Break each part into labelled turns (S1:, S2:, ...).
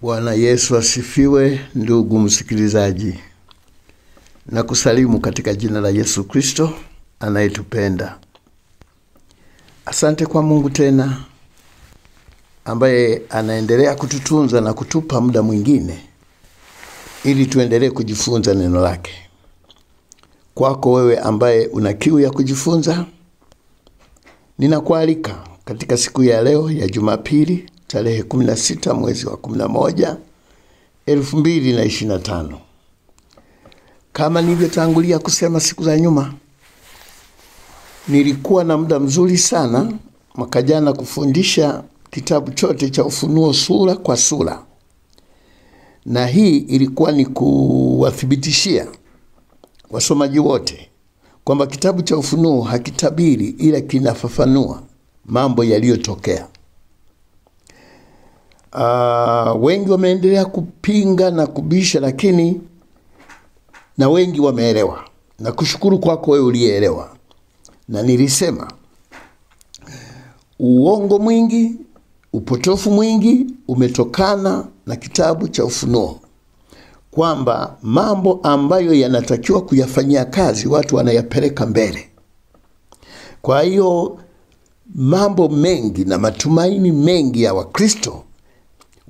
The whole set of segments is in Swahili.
S1: Bwana Yesu asifiwe. Ndugu msikilizaji, na kusalimu katika jina la Yesu Kristo anayetupenda. Asante kwa Mungu tena ambaye anaendelea kututunza na kutupa muda mwingine ili tuendelee kujifunza neno lake. Kwako wewe ambaye una kiu ya kujifunza, ninakualika katika siku ya leo ya Jumapili tarehe 16 mwezi wa 11 2025. Kama nilivyotangulia kusema siku za nyuma, nilikuwa na muda mzuri sana mwaka jana kufundisha kitabu chote cha Ufunuo sura kwa sura. Na hii ilikuwa ni kuwathibitishia wasomaji wote kwamba kitabu cha Ufunuo hakitabiri ila kinafafanua mambo yaliyotokea. Wengi wameendelea kupinga na kubisha, lakini na wengi wameelewa. Na kushukuru kwako wewe uliyeelewa. Na nilisema uongo mwingi, upotofu mwingi umetokana na kitabu cha Ufunuo, kwamba mambo ambayo yanatakiwa kuyafanyia kazi watu wanayapeleka mbele. Kwa hiyo mambo mengi na matumaini mengi ya Wakristo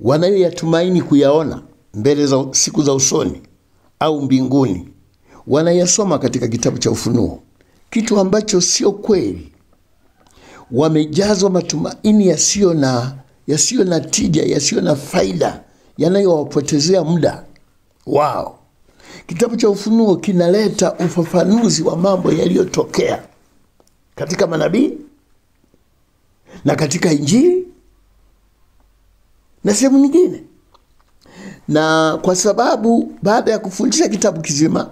S1: wanayoyatumaini kuyaona mbele za siku za usoni au mbinguni, wanayasoma katika kitabu cha Ufunuo, kitu ambacho sio kweli. Wamejazwa matumaini yasiyo na tija, yasiyo na faida, yanayowapotezea muda wao. Kitabu cha Ufunuo kinaleta ufafanuzi wa mambo yaliyotokea katika manabii na katika Injili na sehemu nyingine. Na kwa sababu baada ya kufundisha kitabu kizima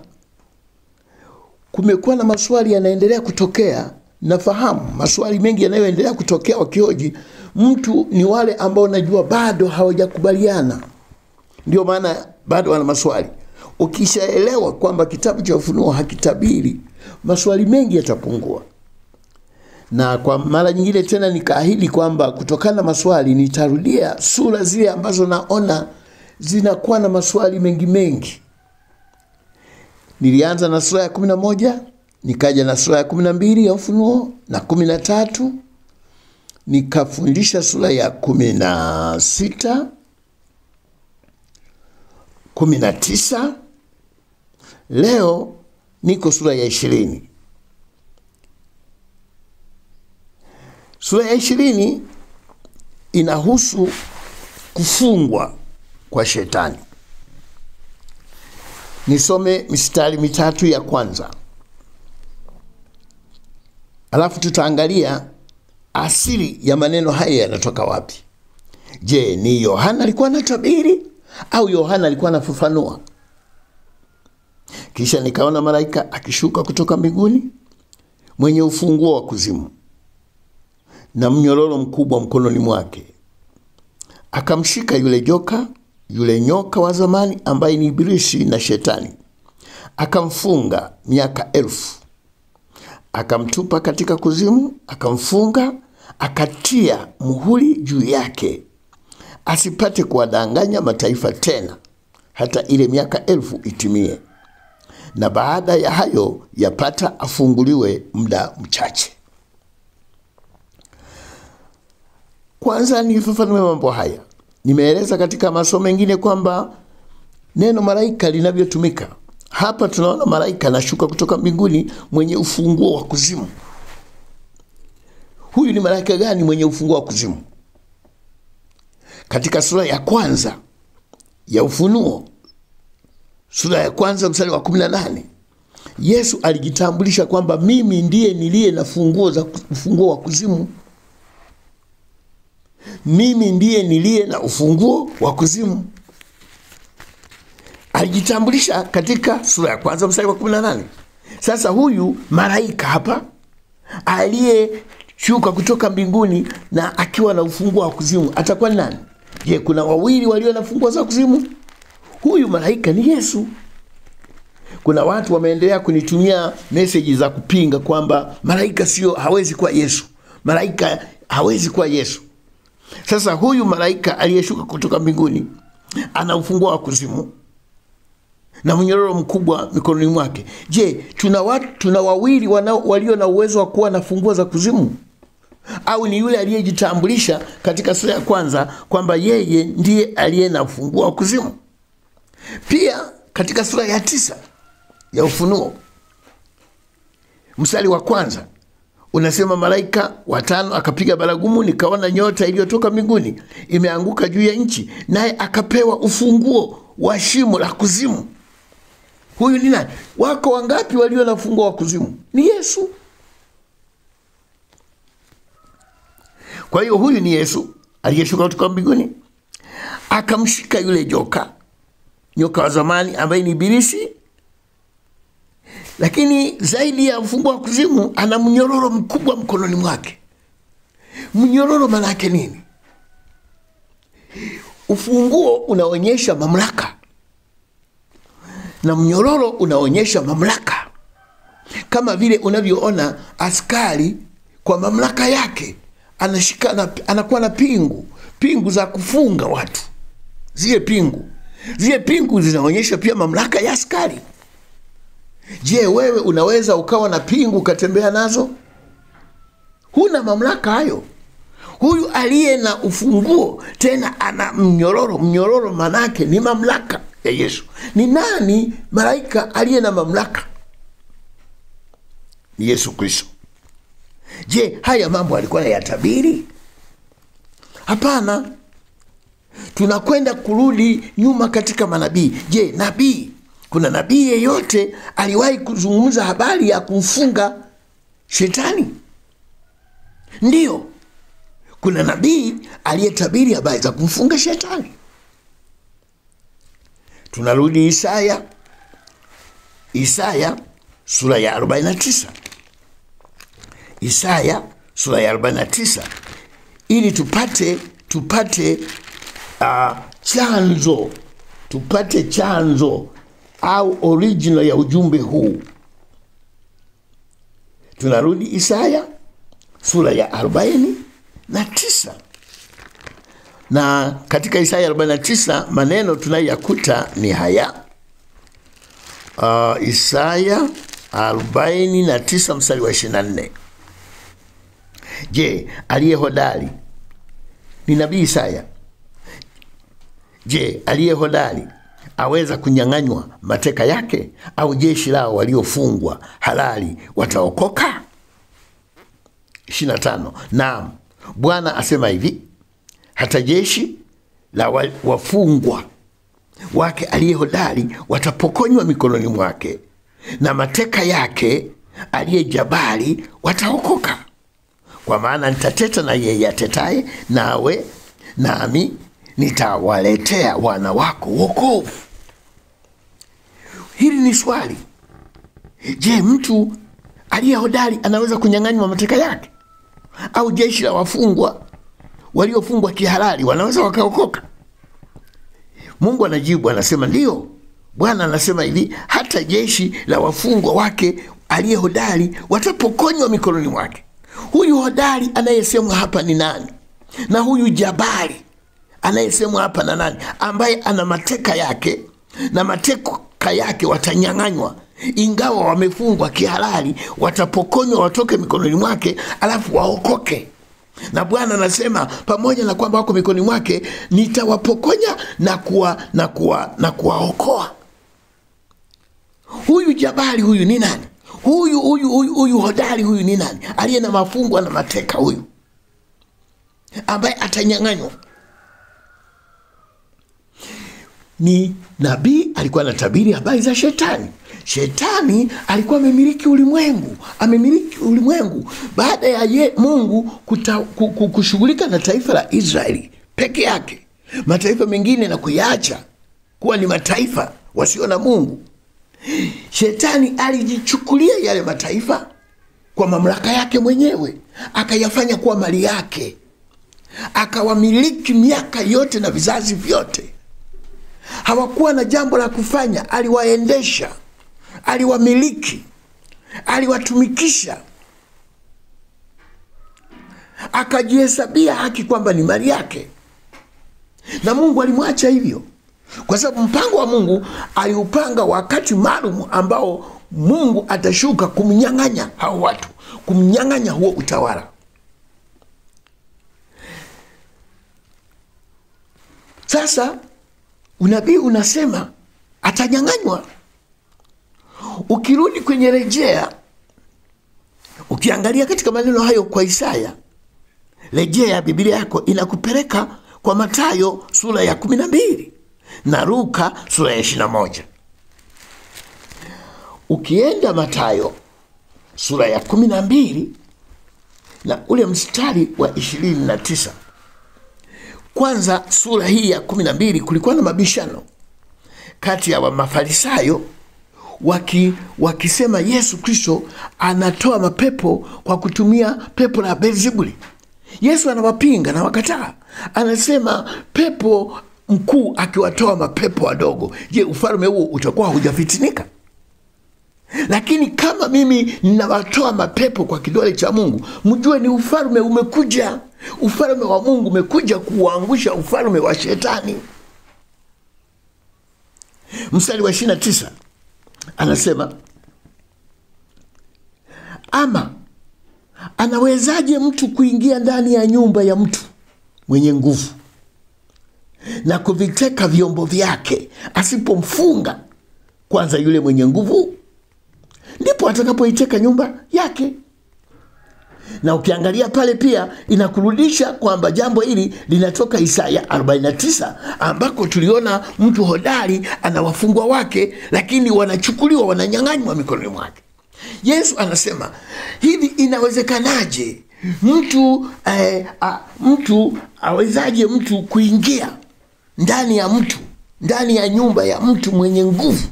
S1: kumekuwa na maswali yanaendelea kutokea, nafahamu maswali mengi yanayoendelea kutokea wakihoji mtu ni wale ambao najua bado hawajakubaliana. Ndio maana bado wana maswali. Ukishaelewa kwamba kitabu cha Ufunuo hakitabiri, maswali mengi yatapungua. Na kwa mara nyingine tena nikaahidi kwamba kutokana na maswali nitarudia sura zile ambazo naona zinakuwa na maswali mengi. Nilianza na sura ya 11, nikaja na sura ya 12 ya Ufunuo na 13, nikafundisha sura ya 16, 19, leo niko sura ya 20. Sura ya 20 inahusu kufungwa kwa shetani. Nisome mistari mitatu ya kwanza, alafu tutaangalia asili ya maneno haya yanatoka wapi. Je, ni Yohana alikuwa anatabiri au Yohana alikuwa anafafanua? Kisha nikaona malaika akishuka kutoka mbinguni mwenye ufunguo wa kuzimu na mnyororo mkubwa mkononi mwake. Akamshika yule nyoka wa zamani ambaye ni Ibilisi na Shetani, akamfunga miaka 1000, akamtupa katika kuzimu, akamfunga, akatia muhuri juu yake, asipate kuwadanganya mataifa tena hata ile miaka 1000 itimie. Na baada ya hayo yapata afunguliwe muda mchache. Kwanza nifafanue mambo haya. Nimeeleza katika masomo mengine kwamba neno malaika linavyotumika. Hapa tunaona malaika anashuka kutoka mbinguni mwenye ufunguo wa kuzimu. Huyu ni malaika gani mwenye ufunguo wa kuzimu? Katika sura ya kwanza ya Ufunuo, sura ya kwanza mstari wa 18, Yesu alijitambulisha kwamba mimi ndiye niliye na ufunguo wa kuzimu. Mimi ndiye niliye na ufunguo wa kuzimu. Alijitambulisha katika sura ya kwanza mstari wa 18. Sasa huyu malaika hapa aliyeshuka kutoka mbinguni na akiwa na ufunguo wa kuzimu atakuwa nani? Je, kuna wawili walio na funguo za kuzimu? Huyu malaika ni Yesu. Kuna watu wameendelea kunitumia message za kupinga kwamba malaika hawezi kuwa Yesu. Malaika hawezi kuwa Yesu. Sasa huyu malaika aliyeshuka kutoka mbinguni ana ufunguo wa kuzimu na mnyororo mkubwa mikononi mwake. Je, tuna wawili walio na uwezo wa kuwa na funguo za kuzimu? Au ni yule aliyejitambulisha katika sura ya kwanza kwamba yeye ndiye aliye na ufunguo wa kuzimu? Pia katika sura ya 9 ya Ufunuo mstari wa kwanza unasema, malaika watano akapiga baragumu, nikaona nyota iliyotoka mbinguni imeanguka juu ya nchi, naye akapewa ufunguo wa shimo la kuzimu. Huyu ni nani? Wako wangapi walio na ufunguo wa kuzimu? Ni Yesu. Kwa hiyo huyu ni Yesu aliyeshuka kutoka mbinguni, akamshika yule nyoka wa zamani ambaye ni Ibilisi. Lakini zaidi ya ufunguo wa kuzimu, ana mnyororo mkubwa mkononi mwake. Mnyororo maana yake nini? Ufunguo unaonyesha mamlaka na mnyororo unaonyesha mamlaka. Kama vile unavyoona askari kwa mamlaka yake anashika anakuwa na pingu za kufunga watu. Zile pingu zinaonyesha pia mamlaka ya askari. Je, wewe unaweza ukawa na pingu ukatembea nazo? Huna mamlaka hayo. Huyu aliye na ufunguo tena ana mnyororo. Mnyororo manake ni mamlaka ya Yesu. Ni nani malaika aliye na mamlaka? Ni Yesu Kristo. Je, haya mambo alikuwa anayatabiri? Hapana. Tunakwenda kurudi nyuma katika manabii. Je, kuna nabii yeyote aliwahi kuzungumza habari ya kumfunga shetani? Ndiyo. Kuna nabii aliyetabiri habari za kumfunga shetani. Tunarudi Isaya sura ya 49. Isaya sura ya 49 ili tupate chanzo au original ya ujumbe huu. Tunarudi Isaya sura ya 49. Na katika Isaya 49 maneno tunayoyakuta ni haya. Isaya 49 mstari wa 24. Je, aliye hodari ni nabii Isaya? Je, aliye hodari aweza kunyang'anywa mateka yake? Au jeshi lao waliofungwa halali wataokoka? 25. Naam, Bwana asema hivi, hata jeshi la wafungwa wake aliye hodari watapokonywa mikononi mwake, na mateka yake aliye jabari wataokoka. Kwa maana nitateta na yeye atetaye nawe, nami nitawaletea wana wako wokovu. Hili ni swali. Je, mtu aliye hodari anaweza kunyang'anywa mateka yake? Au jeshi la wafungwa waliofungwa kihalali wanaweza wakaokoka? Mungu anajibu, anasema ndio. Bwana anasema hivi, hata jeshi la wafungwa wake aliye hodari watapokonywa mikononi mwake. Huyu hodari anayesemwa hapa ni nani? Na huyu jabari anayesemwa hapa na nani? Ambaye ana mateka yake, na mateka yake watanyang'anywa. Ingawa wamefungwa kihalali, watapokonywa watoke mikononi mwake, alafu waokoke. Na Bwana anasema pamoja na kwamba wako mikononi mwake, nitawapokonya na kuwaokoa. Huyu jabari huyu ni nani? Huyu hodari huyu ni nani? Aliye na mafungwa na mateka huyu, ambaye atanyang'anywa. Ni nabii alikuwa anatabiri habari za shetani. Shetani alikuwa amemiliki ulimwengu baada ya Mungu kushughulika na taifa la Israeli peke yake, mataifa mengine na kuyaacha kuwa ni mataifa wasio na Mungu. Shetani alijichukulia yale mataifa kwa mamlaka yake mwenyewe, akayafanya kuwa mali yake, akawamiliki miaka yote na vizazi vyote. Hawakuwa na jambo la kufanya, aliwaendesha, aliwamiliki, aliwatumikisha, akajihesabia haki kwamba ni mali yake. Na Mungu alimwacha hivyo. kwa sababu mpango wa Mungu aliupanga wakati maalum ambao Mungu atashuka kumnyang'anya hao watu, kumnyang'anya huo utawala. Sasa unabii unasema atanyang'anywa. Ukirudi kwenye Rejea, ukiangalia katika maneno hayo kwa Isaya, Rejea Biblia yako inakupeleka kwa Mathayo sura ya 12 na Luka sura ya 21. Ukienda Mathayo sura ya 12 na ule mstari wa 29. Kwanza sura hii ya 12 kulikuwa na mabishano kati ya Mafarisayo wakisema Yesu Kristo anatoa mapepo kwa kutumia pepo la Beelzebuli. Yesu anawapinga na wakataa. Anasema pepo mkuu akiwatoa mapepo wadogo, je, ufalme huo utakuwa hujafitinika? Lakini kama mimi ninawatoa mapepo kwa kidole cha Mungu, mjue ni ufalme umekuja. Ufalme wa Mungu umekuja kuangusha ufalme wa shetani. Mstari wa 29 anasema, ama anawezaje mtu kuingia ndani ya nyumba ya mtu mwenye nguvu na kuviteka vyombo vyake asipomfunga kwanza yule mwenye nguvu? Ndipo atakapoiteka nyumba yake. Na ukiangalia pale pia inakurudisha kwamba jambo hili linatoka Isaya 49 ambako tuliona mtu hodari ana wafungwa wake, lakini wanachukuliwa, wananyang'anywa mikononi mwake. Yesu anasema hivi, inawezekanaje mtu awezaje mtu kuingia ndani ya mtu, ndani ya nyumba ya mtu mwenye nguvu,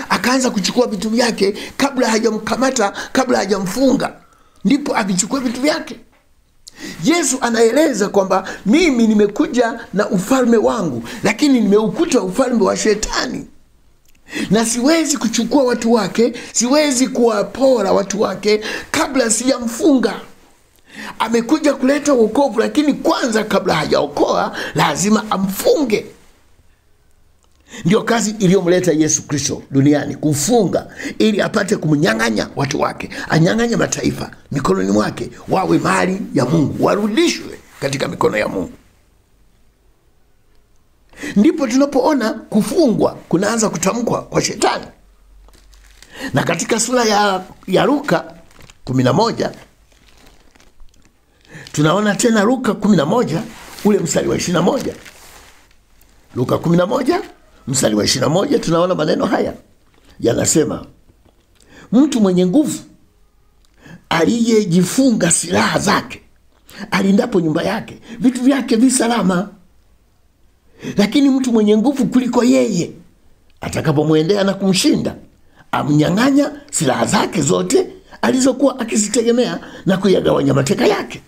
S1: akaanza kuchukua vitu vyake kabla hajamkamata, kabla hajamfunga, ndipo avichukue vitu vyake. Yesu anaeleza kwamba mimi nimekuja na ufalme wangu, lakini nimeukuta ufalme wa shetani, na siwezi kuchukua watu wake, siwezi kuwapora watu wake kabla sijamfunga. Amekuja kuleta wokovu, lakini kwanza kabla hajaokoa lazima amfunge. Ndio kazi iliyomleta Yesu Kristo duniani, kufunga, ili apate kumnyang'anya watu wake, anyang'anye mataifa mikononi mwake, wawe mali ya Mungu, warudishwe katika mikono ya Mungu. Ndipo tunapoona kufungwa kunaanza kutamkwa kwa shetani. Na katika sura ya Luka 11 tunaona tena, Luka 11 ule mstari wa 21. Luka 11 mstari wa 21 tunaona maneno haya yanasema, mtu mwenye nguvu aliyejifunga silaha zake alindapo nyumba yake, vitu vyake visalama. Lakini mtu mwenye nguvu kuliko yeye atakapomwendea na kumshinda, amnyang'anya silaha zake zote alizokuwa akizitegemea na kuyagawanya mateka yake.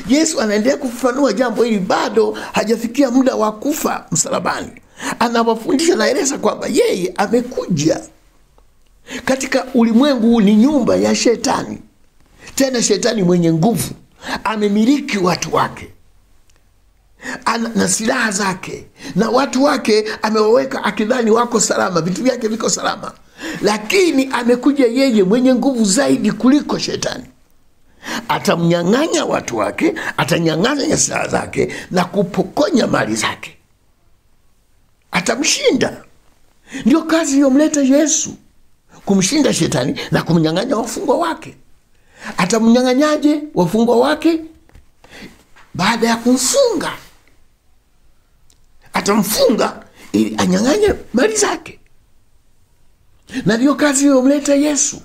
S1: Yesu anaendelea kufafanua jambo hili, bado hajafikia muda wa kufa msalabani. Anawafundisha, naeleza kwamba yeye amekuja katika ulimwengu, ni nyumba ya shetani, tena shetani mwenye nguvu, amemiliki watu wake na silaha zake, na watu wake amewaweka akidhani wako salama, vitu vyake viko salama. Lakini amekuja yeye mwenye nguvu zaidi kuliko shetani, atamnyang'anya watu wake, atanyang'anya silaha zake na kupokonya mali zake, atamshinda. Ndio kazi iliyomleta Yesu, kumshinda shetani na kumnyang'anya wafungwa wake. Atamnyang'anyaje wafungwa wake? Baada ya kumfunga, atamfunga ili anyang'anye mali zake. Na ndio kazi iliyomleta Yesu.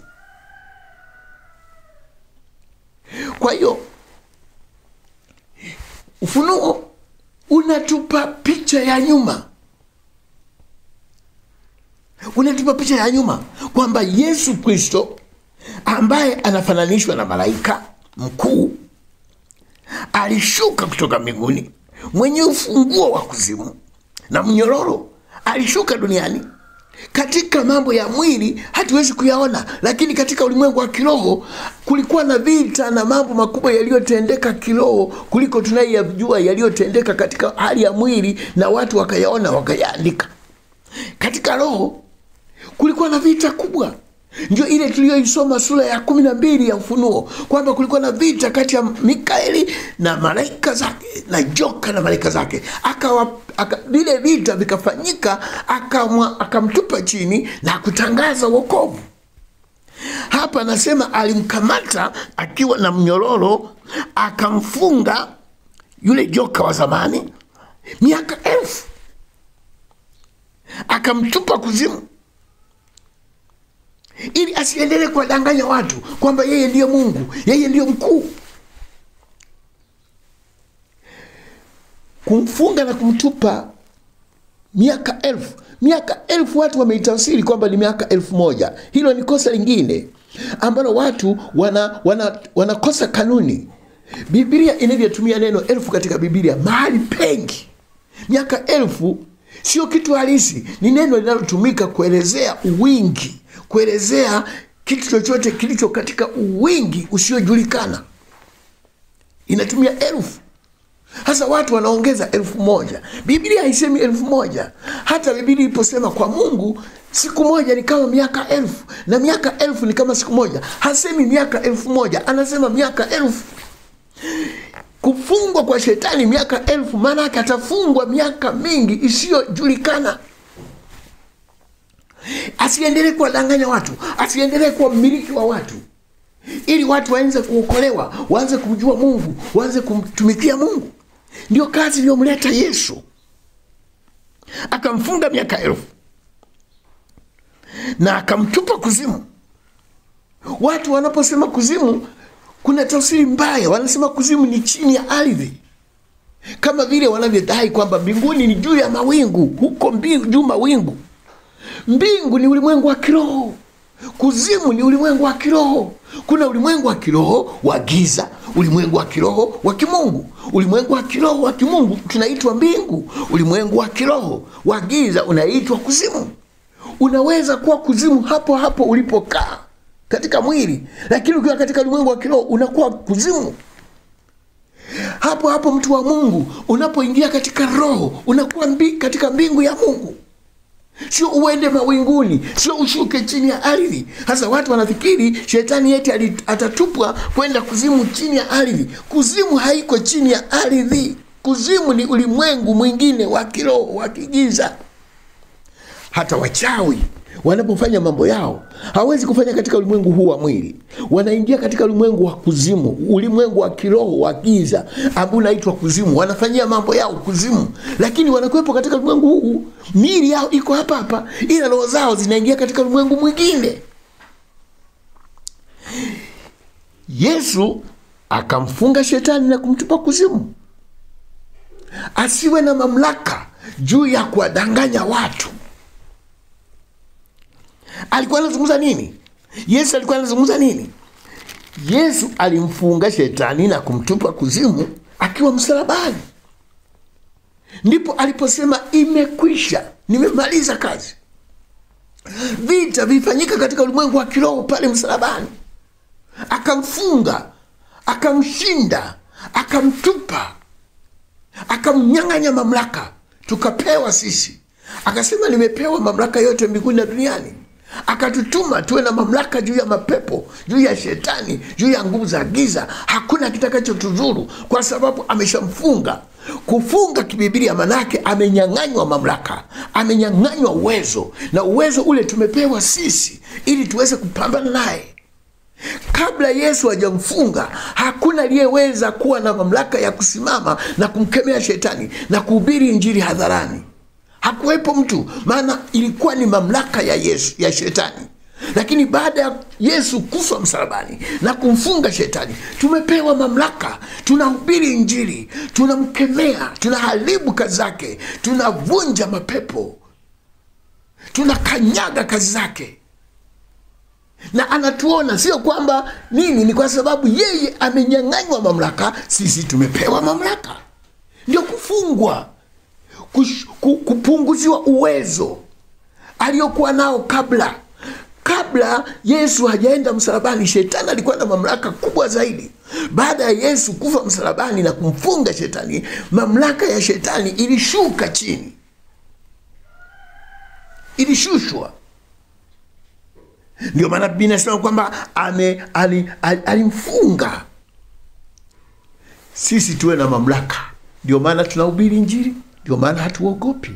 S1: Kwa hiyo Ufunuo unatupa picha ya nyuma, unatupa picha ya nyuma kwamba Yesu Kristo ambaye anafananishwa na malaika mkuu alishuka kutoka mbinguni, mwenye ufunguo wa kuzimu na mnyororo. Alishuka duniani. Katika mambo ya mwili hatuwezi kuyaona, lakini katika ulimwengu wa kiroho kulikuwa na vita na mambo makubwa yaliyotendeka kiroho kuliko tunayojua yaliyotendeka katika hali ya mwili, na watu wakayaona, wakayaandika. katika roho kulikuwa na vita kubwa. Ndio ile tuliyoisoma sura ya 12 ya Ufunuo, kwamba kulikuwa na vita kati ya Mikaeli na malaika zake na joka na malaika zake. Vile vita vikafanyika, akamtupa chini na kutangaza wokovu. Hapa anasema alimkamata akiwa na mnyororo, akamfunga yule joka wa zamani miaka 1000, akamtupa kuzimu ili asiendelee kuwadanganya watu kwamba yeye ndiye Mungu, yeye ndiye mkuu. Kumfunga na kumtupa miaka 1000. Miaka 1000 watu wameitafsiri kwamba ni miaka 1000. Hilo ni kosa lingine ambalo watu wanakosa kanuni. Biblia inavyotumia neno 1000 katika Biblia mahali pengi. Miaka 1000 sio kitu halisi, ni neno linalotumika kuelezea uwingi, kuelezea kitu chochote kilicho katika uwingi usiojulikana. Inatumia 1000. Hasa watu wanaongeza 1000. Biblia haisemi 1000. Hata Biblia iliposema kwa Mungu siku moja ni kama miaka 1000 na miaka 1000 ni kama siku moja, hasemi miaka 1000, anasema miaka 1000. Kufungwa kwa shetani miaka 1000 maana yake atafungwa miaka mingi isiyojulikana. Asiendelee kuwadanganya watu, asiendelee kuwa mmiliki wa watu, ili watu waanze kuokolewa, waanze kumjua Mungu, waanze kumtumikia Mungu. Ndio kazi iliyomleta Yesu. Akamfunga miaka 1000 na akamtupa kuzimu. Watu wanaposema kuzimu, kuna tafsiri mbaya. Wanasema kuzimu ni chini ya ardhi, kama vile wanavyodai kwamba mbinguni ni juu ya mawingu, huko juu mawingu. Mbingu ni ulimwengu wa kiroho, kuzimu ni ulimwengu wa kiroho. Kuna ulimwengu wa kiroho wa giza, ulimwengu wa kiroho wa kimungu. Ulimwengu wa kiroho wa kimungu tunaitwa mbingu, ulimwengu wa kiroho wa giza unaitwa kuzimu. Unaweza kuwa kuzimu hapo hapo ulipokaa katika mwili, lakini ukiwa katika ulimwengu wa kiroho unakuwa kuzimu. Hapo hapo mtu wa Mungu unapoingia katika roho unakuwa katika mbingu ya Mungu. Sio uende mawinguni, sio ushuke chini ya ardhi. Hasa watu wanafikiri shetani yeti atatupwa kwenda kuzimu chini ya ardhi. Kuzimu haiko chini ya ardhi. Kuzimu ni ulimwengu mwingine wa kiroho, wa kigiza. Hata wachawi wanapofanya mambo yao hawezi kufanya katika ulimwengu huu wa mwili. Wanaingia katika ulimwengu wa kuzimu, ulimwengu wa kiroho wa giza ambao unaitwa kuzimu. Wanafanyia mambo yao kuzimu, lakini wanakuwepo katika ulimwengu huu. Miili yao iko hapa hapa, ila roho zao zinaingia katika ulimwengu mwingine. Yesu akamfunga shetani na kumtupa kuzimu, asiwe na mamlaka juu ya kuwadanganya watu. Alikuwa anazungumza nini? Yesu alikuwa anazungumza nini? Yesu alimfunga shetani na kumtupa kuzimu akiwa msalabani. Ndipo aliposema imekwisha, nimemaliza kazi. Vita vifanyika katika ulimwengu wa kiroho pale msalabani. Akamfunga, akamshinda, akamtupa, akamnyang'anya mamlaka, tukapewa sisi. Akasema nimepewa mamlaka yote mbinguni na duniani. Akatutuma tuwe na mamlaka juu ya mapepo, juu ya shetani, juu ya nguvu za giza. Hakuna kitakachotudhuru kwa sababu ameshamfunga. Kufunga kibiblia manake amenyang'anywa mamlaka, amenyang'anywa uwezo, na uwezo ule tumepewa sisi ili tuweze kupambana naye. Kabla Yesu hajamfunga, hakuna aliyeweza kuwa na mamlaka ya kusimama na kumkemea shetani na kuhubiri injili hadharani. Hakuwepo mtu, maana ilikuwa ni mamlaka ya Yesu, ya shetani. Lakini baada ya Yesu kufa msalabani na kumfunga shetani, tumepewa mamlaka. Tunahubiri injili, tunamkemea, tunaharibu kazi zake, tunavunja mapepo, tunakanyaga kazi zake. Na anatuona, sio kwamba nini, ni kwa sababu yeye amenyang'anywa mamlaka, sisi tumepewa mamlaka. Ndio kufungwa, kupunguziwa uwezo aliyokuwa nao kabla. Kabla Yesu hajaenda msalabani, shetani alikuwa na mamlaka kubwa zaidi. Baada ya Yesu kufa msalabani na kumfunga shetani, mamlaka ya shetani ilishuka chini. ilishushwa. Ndio maana Biblia inasema kwamba alimfunga. Sisi tuwe na mamlaka. Ndio maana tunahubiri Injili, ndio maana hatuogopi.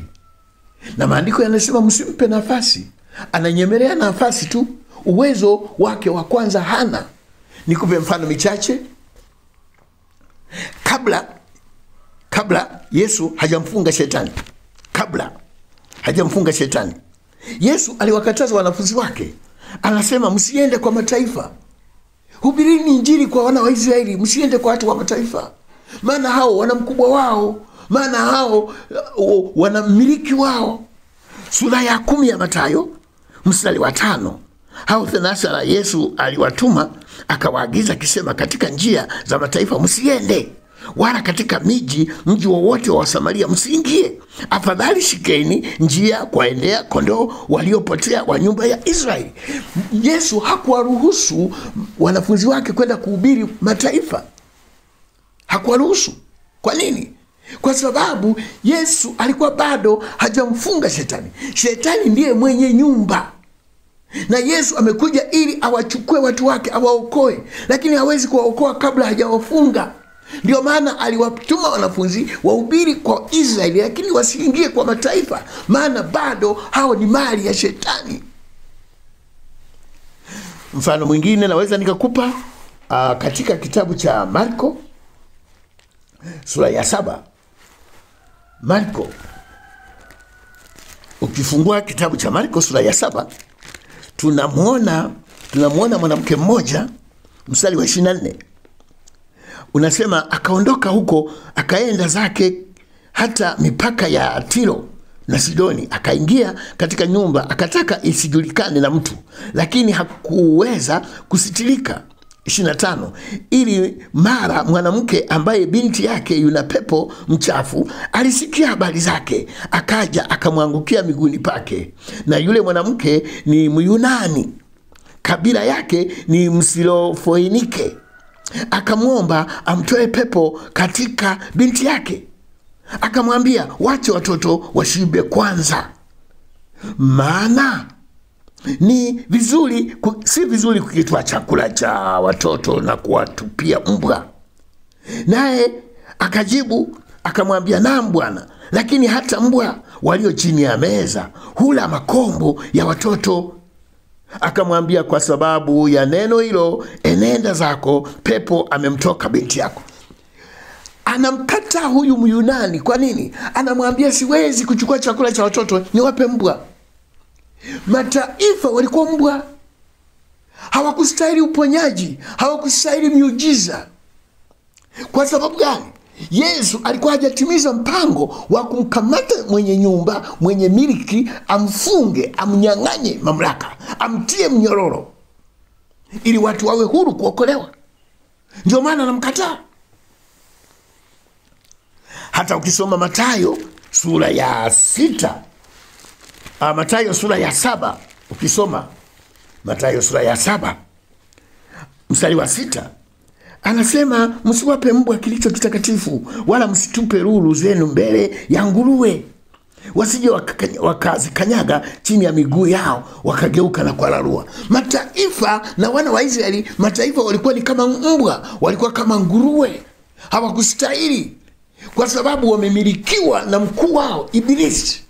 S1: Na maandiko yanasema msimpe nafasi. Ananyemelea nafasi tu, uwezo wake wa kwanza hana. Nikupe mfano michache. Kabla Yesu hajamfunga shetani, Yesu aliwakataza wanafunzi wake. Anasema msiende kwa mataifa. Hubirini Injili kwa wana wa Israeli, msiende kwa watu wa mataifa. Maana hao wana mkubwa wao, maana hao wana mmiliki wao. Sura ya 10 ya Mathayo mstari wa 5. Hao thenashara Yesu aliwatuma akawaagiza akisema, katika njia za mataifa msiende, wala katika mji wowote wa Samaria msiingie. Afadhali shikeni njia kwaendea kondoo waliopotea wa nyumba ya Israeli. Yesu hakuwaruhusu wanafunzi wake kwenda kuhubiri mataifa. Hakuwaruhusu. Kwa nini? Kwa sababu Yesu alikuwa bado hajamfunga shetani. Shetani ndiye mwenye nyumba. Na Yesu amekuja ili awachukue watu wake, awaokoe. Lakini hawezi kuwaokoa kabla hajawafunga. Ndio maana aliwatuma wanafunzi wahubiri kwa Israeli, lakini wasiingie kwa mataifa. Maana bado hao ni mali ya shetani. Mfano mwingine naweza nikakupa katika kitabu cha Marko sura ya 7. Marko, ukifungua kitabu cha Marko sura ya 7, tunamuona mwanamke mmoja, mstari wa 24. Unasema akaondoka huko akaenda zake hata mipaka ya Tiro na Sidoni, akaingia katika nyumba akataka isijulikane na mtu, lakini hakuweza kusitirika. 25. Ili mara mwanamke ambaye binti yake yuna pepo mchafu alisikia habari zake, akaja akamwangukia miguuni pake. Na yule mwanamke ni Myunani, kabila yake ni Msilofoinike. Akamwomba amtoe pepo katika binti yake. Akamwambia, wache watoto washibe kwanza, maana si vizuri kukitwaa chakula cha watoto na kuwatupia mbwa. Naye akajibu akamwambia, naam Bwana, lakini hata mbwa walio chini ya meza hula makombo ya watoto. Akamwambia, kwa sababu ya neno hilo enenda zako, pepo amemtoka binti yako. Anamkataa huyu Myunani. Kwa nini? Anamwambia, siwezi kuchukua chakula cha watoto niwape mbwa. Mataifa walikuwa mbwa. Hawakustahili uponyaji, hawakustahili miujiza. Kwa sababu gani? Yesu alikuwa hajatimiza mpango wa kumkamata mwenye nyumba, mwenye miliki, amfunge, amnyang'anye mamlaka, amtie mnyororo, ili watu wawe huru kuokolewa. Ndio maana anamkataa. Hata ukisoma Mathayo sura ya 6, Mathayo sura ya 7, ukisoma Mathayo sura ya 7 mstari wa 6, anasema, msiwape mbwa kilicho kitakatifu, wala msitupe lulu zenu mbele ya nguruwe, wasije wakazikanyaga chini ya miguu yao wakageuka na kuararua. Mataifa na wana wa Israeli, mataifa walikuwa ni kama mbwa, walikuwa kama nguruwe. Hawakustahili kwa sababu wamemilikiwa na mkuu wao Ibilisi.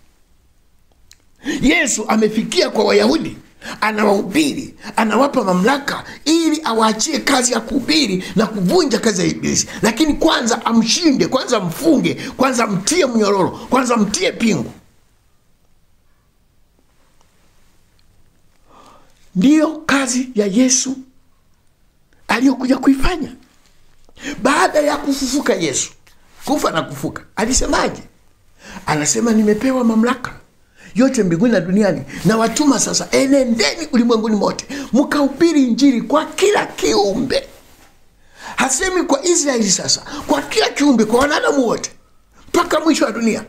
S1: Yesu amefikia kwa Wayahudi, anawahubiri, anawapa mamlaka ili awaachie kazi ya kuhubiri na kuvunja kazi ya Ibilisi. Lakini kwanza amshinde, kwanza mfunge, kwanza mtie mnyororo, kwanza mtie pingu. Ndiyo kazi ya Yesu aliyokuja kuifanya. Baada ya kufufuka Yesu, kufa na kufuka, alisemaje? Anasema, nimepewa mamlaka yote mbinguni na duniani, na watuma sasa, enendeni ulimwenguni mote mkahubiri Injili kwa kila kiumbe. Hasemi kwa Israeli sasa, kwa kila kiumbe, kwa wanadamu wote mpaka mwisho wa dunia.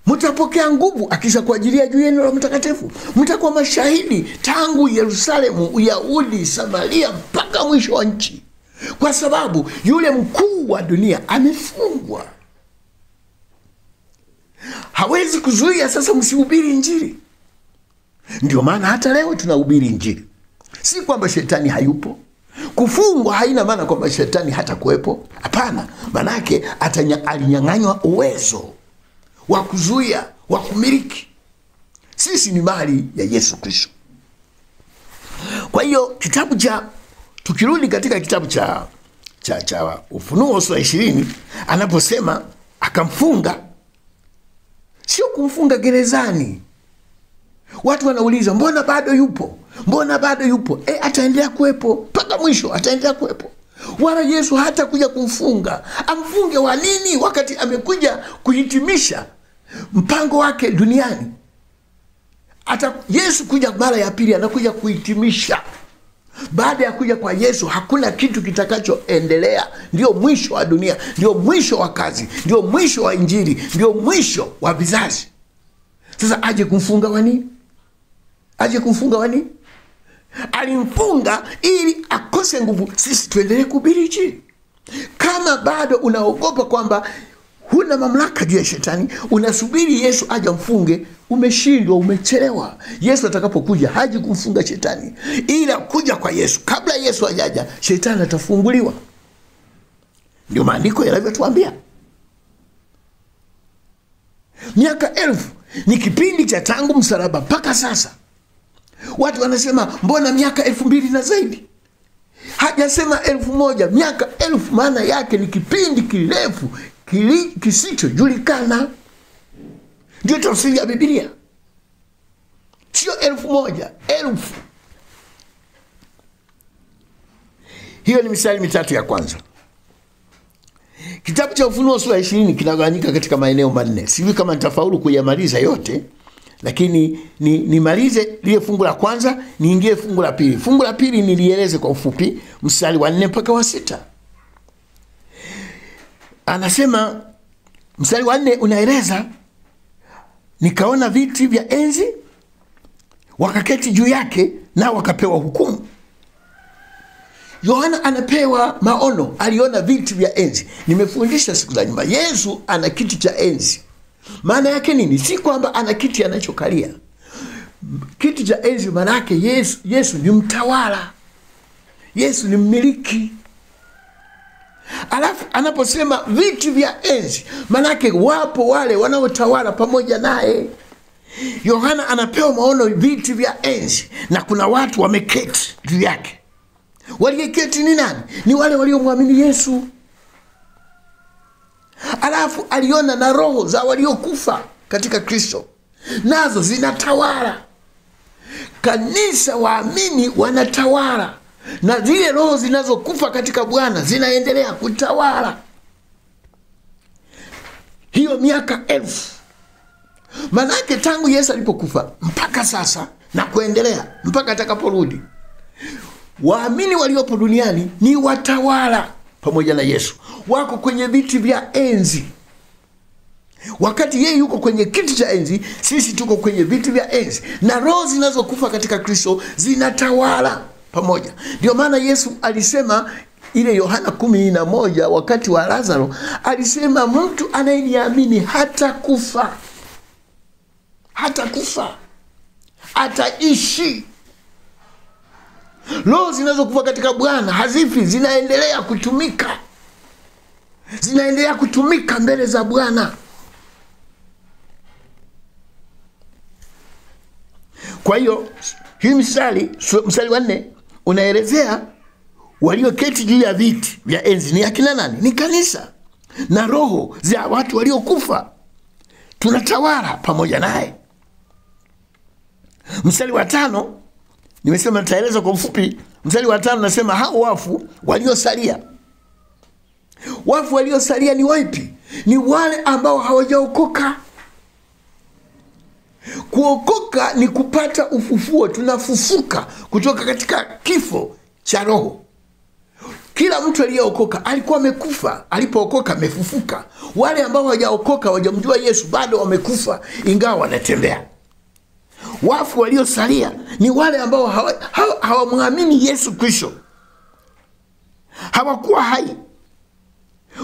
S1: Mtapokea nguvu akisha kuajilia juu yenu Roho Mtakatifu. Mtakuwa mashahidi tangu Yerusalemu, Uyahudi, Samaria mpaka mwisho wa nchi. Kwa sababu yule mkuu wa dunia amefungwa. Hawezi kuzuia sasa msihubiri Injili. Ndio maana hata leo tunahubiri Injili. Si kwamba shetani hayupo. Kufungwa haina maana kwamba shetani hata kuwepo. Hapana, manake alinyang'anywa uwezo wa kuzuia, wa kumiliki. Sisi ni mali ya Yesu Kristo. Kwa hiyo tukirudi katika kitabu cha Ufunuo sura 20, anaposema akamfunga, sio kumfunga gerezani. Watu wanauliza mbona bado yupo? Mbona bado yupo? Ataendelea kuwepo mpaka mwisho, ataendelea kuwepo. Wala Yesu hata kuja kumfunga. Amfunge wa nini wakati amekuja kuhitimisha mpango wake duniani? Yesu kuja mara ya pili anakuja kuhitimisha. Baada ya kuja kwa Yesu hakuna kitu kitakachoendelea. Ndio mwisho wa dunia, ndio mwisho wa kazi, ndio mwisho wa Injili, ndio mwisho wa vizazi. Sasa aje kumfunga wa nini? Aje kumfunga wa nini? Alimfunga ili akose nguvu sisi tuendelee kuhubiri Injili. Kama bado unaogopa kwamba huna mamlaka juu ya shetani, unasubiri Yesu aje mfunge, umeshindwa, umechelewa. Yesu atakapokuja haji kumfunga shetani, ila kuja kwa Yesu. Kabla Yesu hajaja, shetani atafunguliwa. Ndio maandiko yanavyotuambia. Miaka 1000 ni kipindi cha tangu msalaba mpaka sasa. Watu wanasema mbona miaka 2000 na zaidi? Hajasema 1000, miaka 1000 maana yake ni kipindi kirefu kisichojulikana. Ndio tafsiri ya Biblia. Sio 1000, 1000. Hiyo ni misali mitatu ya kwanza. Kitabu cha Ufunuo sura 20 kinagawanyika katika maeneo manne. Sijui kama nitafaulu kuyamaliza yote, lakini nimalize lile fungu la kwanza, niingie fungu la pili. Fungu la pili nilieleze kwa ufupi, mstari wa 4 mpaka wa 6. Anasema mstari wa 4 unaeleza, nikaona viti vya enzi, wakaketi juu yake, na wakapewa hukumu. Yohana anapewa maono, aliona viti vya enzi. Nimefundisha siku za nyuma, Yesu ana kiti cha enzi. Maana yake nini? Si kwamba ana kiti anachokalia. Kiti cha enzi maana yake Yesu ni mtawala. Yesu ni mmiliki. Alafu anaposema viti vya enzi, maana yake wapo wale wanaotawala pamoja naye. Yohana anapewa maono viti vya enzi, na kuna watu wameketi juu yake. Walioketi ni nani? Ni wale waliomwamini Yesu. Alafu aliona na roho za waliokufa katika Kristo, nazo zinatawala. Kanisa waamini wanatawala, na zile roho zinazokufa katika Bwana zinaendelea kutawala. Hiyo miaka 1000. Manake tangu Yesu alipokufa mpaka sasa na kuendelea mpaka atakaporudi, waamini waliopo duniani ni watawala pamoja na Yesu. Wako kwenye viti vya enzi. Wakati yeye yuko kwenye kiti cha enzi, sisi tuko kwenye viti vya enzi, na roho zinazokufa katika Kristo zinatawala pamoja. Ndio maana Yesu alisema ile Yohana 11 wakati wa Lazaro, alisema mtu anayeniamini hata kufa, ataishi. Roho zinazokufa katika Bwana hazifi, zinaendelea kutumika. Zinaendelea kutumika mbele za Bwana. Kwa hiyo hii mstari wa 4 unaelezea walioketi juu ya viti vya enzi ni akina nani? Ni kanisa na roho za watu waliokufa. Tunatawala pamoja naye. Mstari wa 5 nimesema nitaeleza kwa ufupi. Mstari wa 5 nasema hao wafu waliosalia. Wafu waliosalia ni wapi? Ni wale ambao hawajaokoka. Kuokoka ni kupata ufufuo. Tunafufuka kutoka katika kifo cha roho. Kila mtu aliyeokoka alikuwa amekufa, alipookoka amefufuka. Wale ambao hawajaokoka, hawajamjua Yesu, bado wamekufa ingawa wanatembea. Wafu waliosalia ni wale ambao hawamwamini Yesu Kristo. Hawakuwa hai.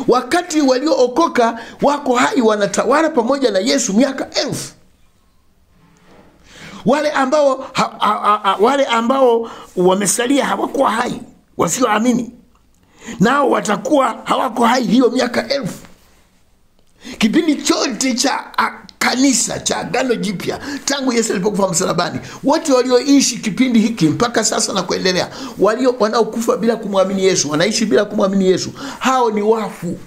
S1: Wakati waliookoka wako hai, wanatawala pamoja na Yesu miaka 1000. wale ambao wamesalia hawakuwa hai, wasioamini, nao watakuwa hawako hai hiyo miaka 1000. Kipindi chote cha kanisa cha Agano Jipya tangu Yesu alipokufa msalabani, wote walioishi kipindi hiki mpaka sasa na kuendelea, wanaokufa bila kumwamini Yesu, wanaishi bila kumwamini Yesu, hao ni wafu.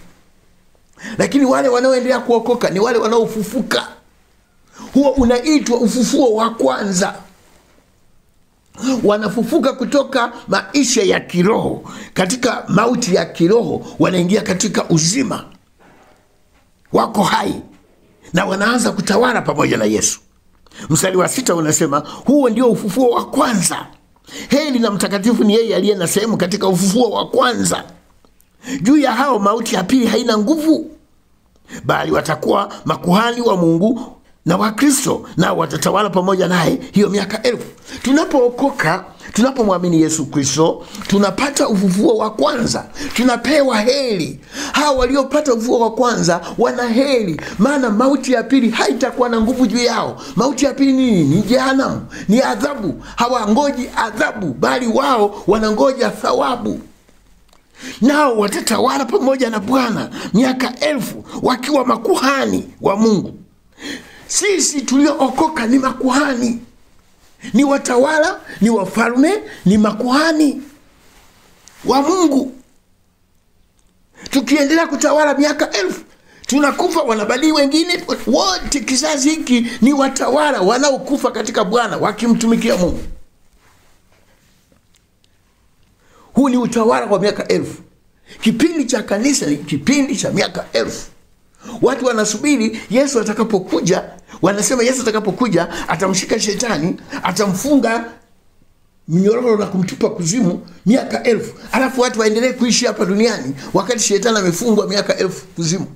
S1: Lakini wale wanaoendelea kuokoka ni wale wanaofufuka. Huo unaitwa ufufuo wa kwanza. Wanafufuka kutoka maisha ya kiroho, katika mauti ya kiroho, wanaingia katika uzima, wako hai na wanaanza kutawala pamoja na Yesu. Mstari wa 6 unasema huo ndio ufufuo wa kwanza. Heri na mtakatifu ni yeye aliye na sehemu katika ufufuo wa kwanza. Juu ya hao mauti ya pili haina nguvu, bali watakuwa makuhani wa Mungu na wa Kristo, na watatawala pamoja naye hiyo miaka 1000. Tunapookoka, tunapomwamini Yesu Kristo, tunapata ufufuo wa kwanza, tunapewa heri. Hao waliopata ufufuo wa kwanza wana heri, maana mauti ya pili haitakuwa na nguvu juu yao. Mauti ya pili nini? Ni jehanamu, ni adhabu. Hawangoji adhabu, bali wao wanangoja thawabu. Nao watatawala pamoja na Bwana miaka 1000 wakiwa makuhani wa Mungu. Sisi tuliookoka ni makuhani, ni watawala, ni wafalme, ni makuhani wa Mungu. Tukiendelea kutawala miaka 1000, tunakufa, wanabadili wengine. Wote kizazi hiki ni watawala wanaokufa katika Bwana wakimtumikia Mungu. Huu ni utawala wa miaka 1000. Kipindi cha kanisa ni kipindi cha miaka 1000. Watu wanasubiri Yesu atakapokuja. Wanasema Yesu atakapokuja atamshika shetani, atamfunga minyororo na kumtupa kuzimu miaka 1000. Alafu watu waendelee kuishi hapa duniani wakati shetani amefungwa miaka 1000 kuzimu.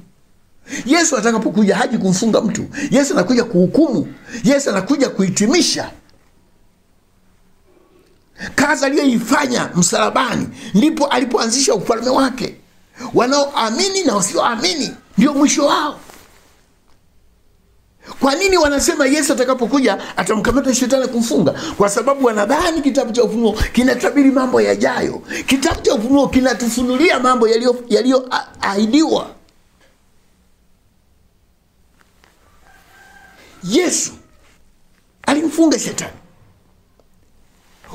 S1: Yesu atakapokuja haji kumfunga mtu. Yesu anakuja kuhukumu. Yesu anakuja kuhitimisha kazi aliyoifanya msalabani. Ndipo alipoanzisha ufalme wake. Wanaoamini na wasioamini ndio mwisho wao. Kwa nini wanasema Yesu atakapokuja atamkamata shetani kumfunga? Kwa sababu wanadhani kitabu cha Ufunuo kinatabiri mambo yajayo. Kitabu cha Ufunuo kinatufunulia mambo yaliyoahidiwa. Yesu alimfunga shetani.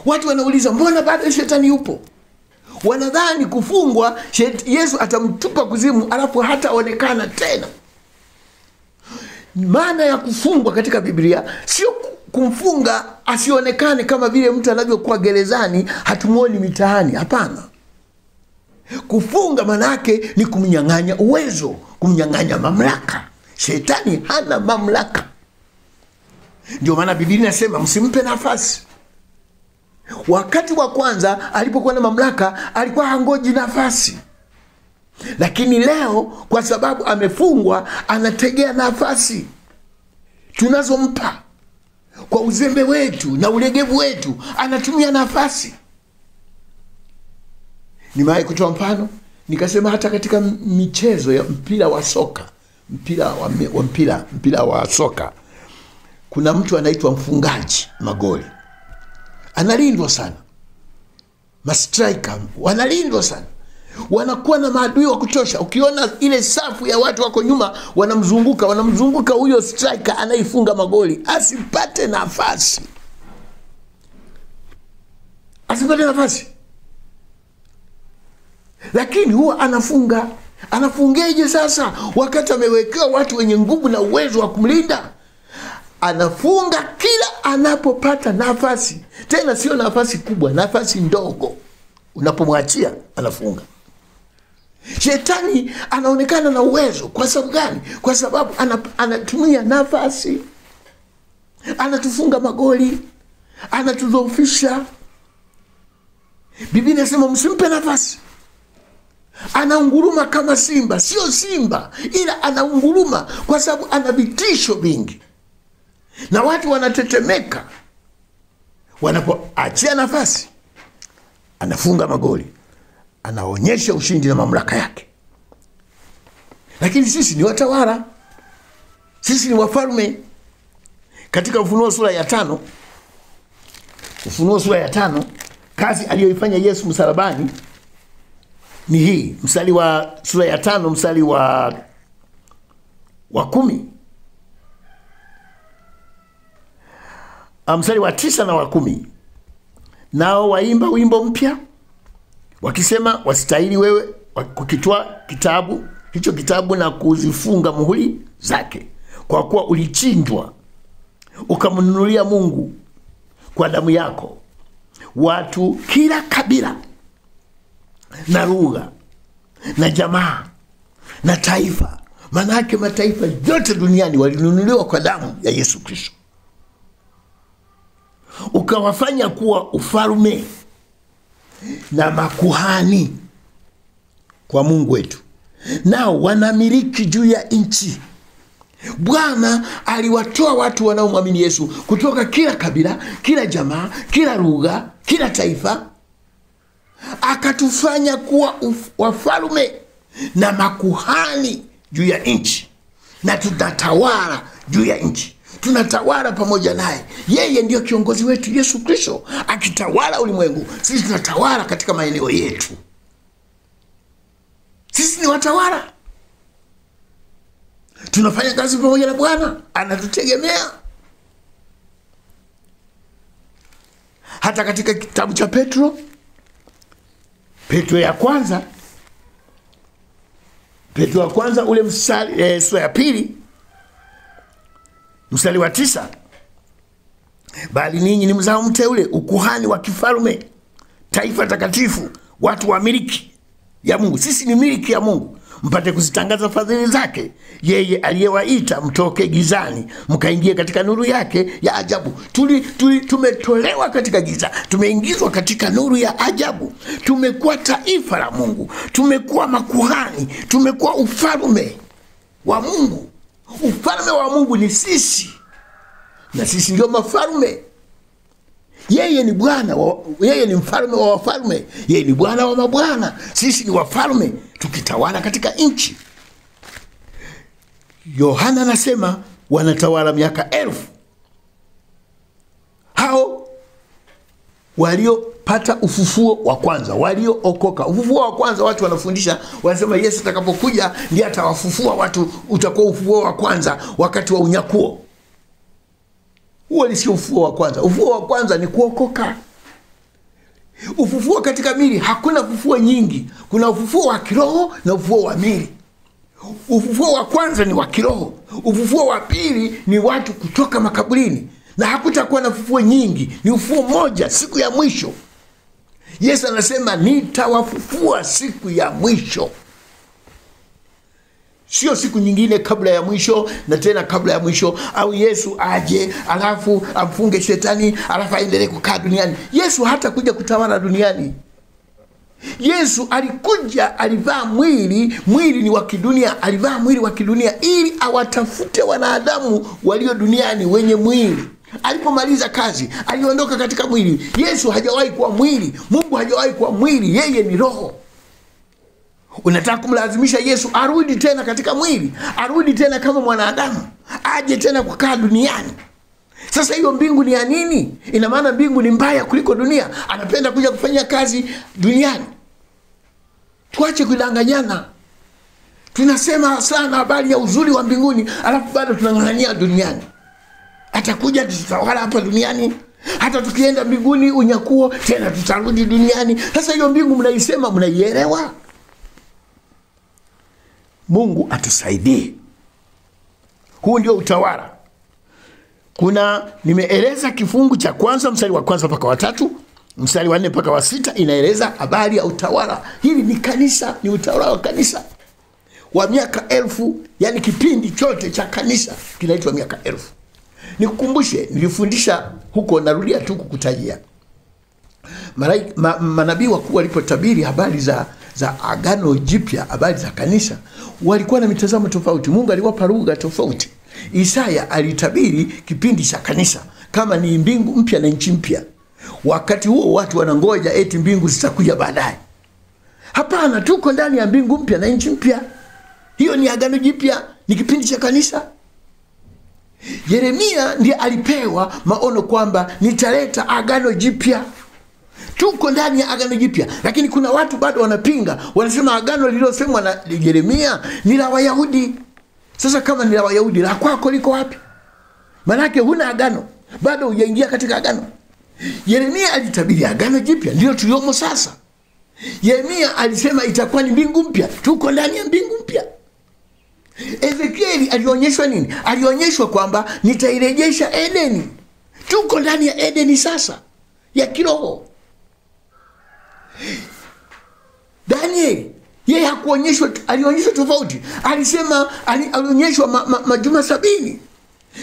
S1: Watu wanauliza, mbona bado shetani yupo? Wanadhani kufungwa Yesu atamtupa kuzimu alafu hataonekana tena. Maana ya kufungwa katika Biblia sio kumfunga asionekane kama vile mtu anavyokuwa gerezani hatumuoni mitaani. Hapana. Kufunga maana yake ni kumnyang'anya uwezo, kumnyang'anya mamlaka. Shetani hana mamlaka. Ndio maana Biblia inasema msimpe nafasi. Wakati wa kwanza alipokuwa na mamlaka alikuwa hangoji nafasi. Lakini leo kwa sababu amefungwa anategea nafasi tunazompa. Kwa uzembe wetu na ulegevu wetu anatumia nafasi. Nimewahi kutoa mfano nikasema hata katika michezo ya mpira wa soka, mpira wa soka, kuna mtu anaitwa mfungaji magoli. Analindwa sana. Mastriker wanalindwa sana. Wanakuwa na maadui wa kutosha. Ukiona ile safu ya watu wako nyuma wanamzunguka huyo striker anaifunga magoli asipate nafasi. Asipate nafasi. Lakini huwa anafunga. Anafungeje sasa wakati amewekewa watu wenye nguvu na uwezo wa kumlinda? Anafunga kila anapopata nafasi. Tena sio nafasi kubwa, nafasi ndogo. Unapomwachia anafunga. Shetani anaonekana na uwezo. Kwa sababu gani? Kwa sababu anatumia nafasi. Anatufunga magoli, anatudhoofisha. Biblia inasema msimpe nafasi. Anaunguruma kama simba. Sio simba, ila anaunguruma kwa sababu ana vitisho vingi. Na watu wanatetemeka wanapoachia nafasi. Anafunga magoli, anaonyesha ushindi na mamlaka yake. Lakini sisi ni watawala, sisi ni wafalme. Katika Ufunuo sura ya 5, Ufunuo sura ya 5, kazi aliyoifanya Yesu msalabani ni hii. Mstari wa sura ya 5 mstari wa 10, mstari wa 9 na wa 10. Nao waimba wimbo mpya wakisema, wasitahili wewe kukitwaa kitabu hicho kitabu na kuzifunga muhuri zake, kwa kuwa ulichinjwa ukamnunulia Mungu kwa damu yako watu kila kabila na lugha na jamaa na taifa. Manake mataifa yote duniani walinunuliwa kwa damu ya Yesu Kristo. Ukawafanya kuwa ufalme na makuhani kwa Mungu wetu, nao wanamiliki juu ya nchi. Bwana aliwatoa watu wanaomwamini Yesu kutoka kila kabila, kila jamaa, kila lugha, kila taifa, akatufanya kuwa wafalme na makuhani juu ya nchi, na tunatawala juu ya nchi. Tunatawala pamoja naye. Yeye ndiyo kiongozi wetu, Yesu Kristo akitawala ulimwengu. Sisi tunatawala katika maeneo yetu. Sisi ni watawala. Tunafanya kazi pamoja na Bwana, anatutegemea. Hata katika kitabu cha Petro ya kwanza, Petro ya kwanza ule mstari sura ya 2 mstari wa 9, bali ninyi ni mzao mteule, ukuhani wa kifalme, taifa takatifu, watu wa miliki ya Mungu. Sisi ni miliki ya Mungu, mpate kuzitangaza fadhili zake, yeye aliyewaita mtoke gizani mkaingie katika nuru yake ya ajabu. Tumetolewa katika giza, tumeingizwa katika nuru ya ajabu. Tumekuwa taifa la Mungu, tumekuwa makuhani, tumekuwa ufalme wa Mungu. Ufalme wa Mungu ni sisi, na sisi ndio mafalme. Yeye ni Bwana, yeye ni mfalme wa wafalme, yeye ni Bwana wa mabwana. Sisi ni wafalme tukitawala katika nchi. Yohana anasema wanatawala miaka 1000. Hao waliopata ufufuo wa kwanza, waliookoka. Ufufuo wa kwanza, watu wanafundisha, wanasema Yesu atakapokuja ndiye atawafufua watu, utakuwa ufufuo wa kwanza wakati wa unyakuo. Huo ni sio ufufuo wa kwanza. Ufufuo wa kwanza ni kuokoka. Ufufuo katika mili, hakuna ufufuo nyingi. Kuna ufufuo wa kiroho na ufufuo wa mili. Ufufuo wa kwanza ni wa kiroho. Ufufuo wa pili ni watu kutoka makaburini, na hakutakuwa na ufufuo nyingi, ni ufufuo moja, siku ya mwisho. Yesu anasema nitawafufua siku ya mwisho. Sio siku nyingine kabla ya mwisho na tena kabla ya mwisho, au Yesu aje alafu amfunge shetani alafu aendelee kukaa duniani. Yesu hata kuja kutawala duniani. Yesu alikuja, alivaa mwili ni wa kidunia, alivaa mwili wa kidunia ili awatafute wanadamu walio duniani wenye mwili. Alipomaliza kazi, aliondoka katika mwili. Yesu hajawahi kuwa mwili, Mungu hajawahi kuwa mwili, yeye ni roho. Unataka kumlazimisha Yesu arudi tena katika mwili, arudi tena kama mwanadamu, aje tena kukaa duniani. Sasa hiyo mbingu ni ya nini? Ina maana mbingu ni mbaya kuliko dunia. Anapenda kuja kufanya kazi duniani. Tuache kudanganyana. Tunasema sana habari ya uzuri wa mbinguni, alafu bado tunang'ang'ania duniani. Atakuja tutawala hapa duniani, hata tukienda mbinguni unyakuo tena tutarudi duniani. Sasa hiyo mbingu mnaisema, mnaielewa? Mungu atusaidie. Huu ndio utawala. Nimeeleza kifungu cha kwanza, mstari wa kwanza mpaka wa 3, mstari wa 4 mpaka wa 6 inaeleza habari ya utawala. Hili ni kanisa, ni utawala wa kanisa wa miaka 1000, yani kipindi chote cha kanisa kinaitwa miaka 1000. Nikukumbushe, nilifundisha huko, narudia tu kukutajia. Manabii wakuu walipotabiri habari za Agano Jipya, habari za kanisa, walikuwa na mitazamo tofauti. Mungu aliwapa lugha tofauti. Isaya alitabiri kipindi cha kanisa kama ni mbingu mpya na nchi mpya. Wakati huo watu wanangoja eti mbingu zitakuja baadaye. Hapana, tuko ndani ya mbingu mpya na nchi mpya. Hiyo ni Agano Jipya, ni kipindi cha kanisa. Yeremia ndiye alipewa maono kwamba nitaleta agano jipya. Tuko ndani ya agano jipya, lakini kuna watu bado wanapinga, wanasema agano lililosemwa na Yeremia ni la Wayahudi. Sasa kama ni la Wayahudi, la kwako liko wapi? Manake huna agano, bado hujaingia katika agano. Yeremia alitabiri agano jipya, ndio tuliomo sasa. Yeremia alisema itakuwa ni mbingu mpya, tuko ndani ya mbingu mpya. Ezekieli alionyeshwa nini? Alionyeshwa kwamba nitairejesha Edeni. Tuko ndani ya Edeni sasa ya kiroho. Danieli yeye hakuonyeshwa, alionyeshwa tofauti. Alisema alionyeshwa majuma 70.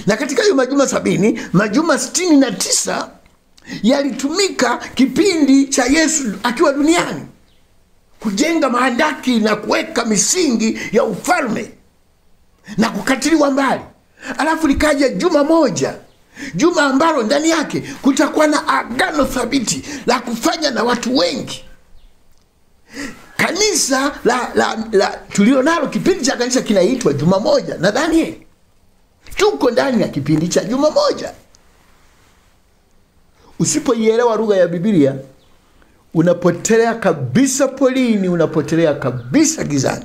S1: Na katika hiyo majuma 70, majuma 69 yalitumika kipindi cha Yesu akiwa duniani kujenga mahandaki na kuweka misingi ya ufalme na kukatiliwa mbali. Alafu likaja juma moja, juma ambalo ndani yake kutakuwa na agano thabiti la kufanya na watu wengi. Kanisa la tulionalo, kipindi cha kanisa kinaitwa juma moja na Danieli. Tuko ndani ya kipindi cha juma moja. Usipoielewa lugha ya Biblia, unapotelea kabisa polini, unapotelea kabisa gizani.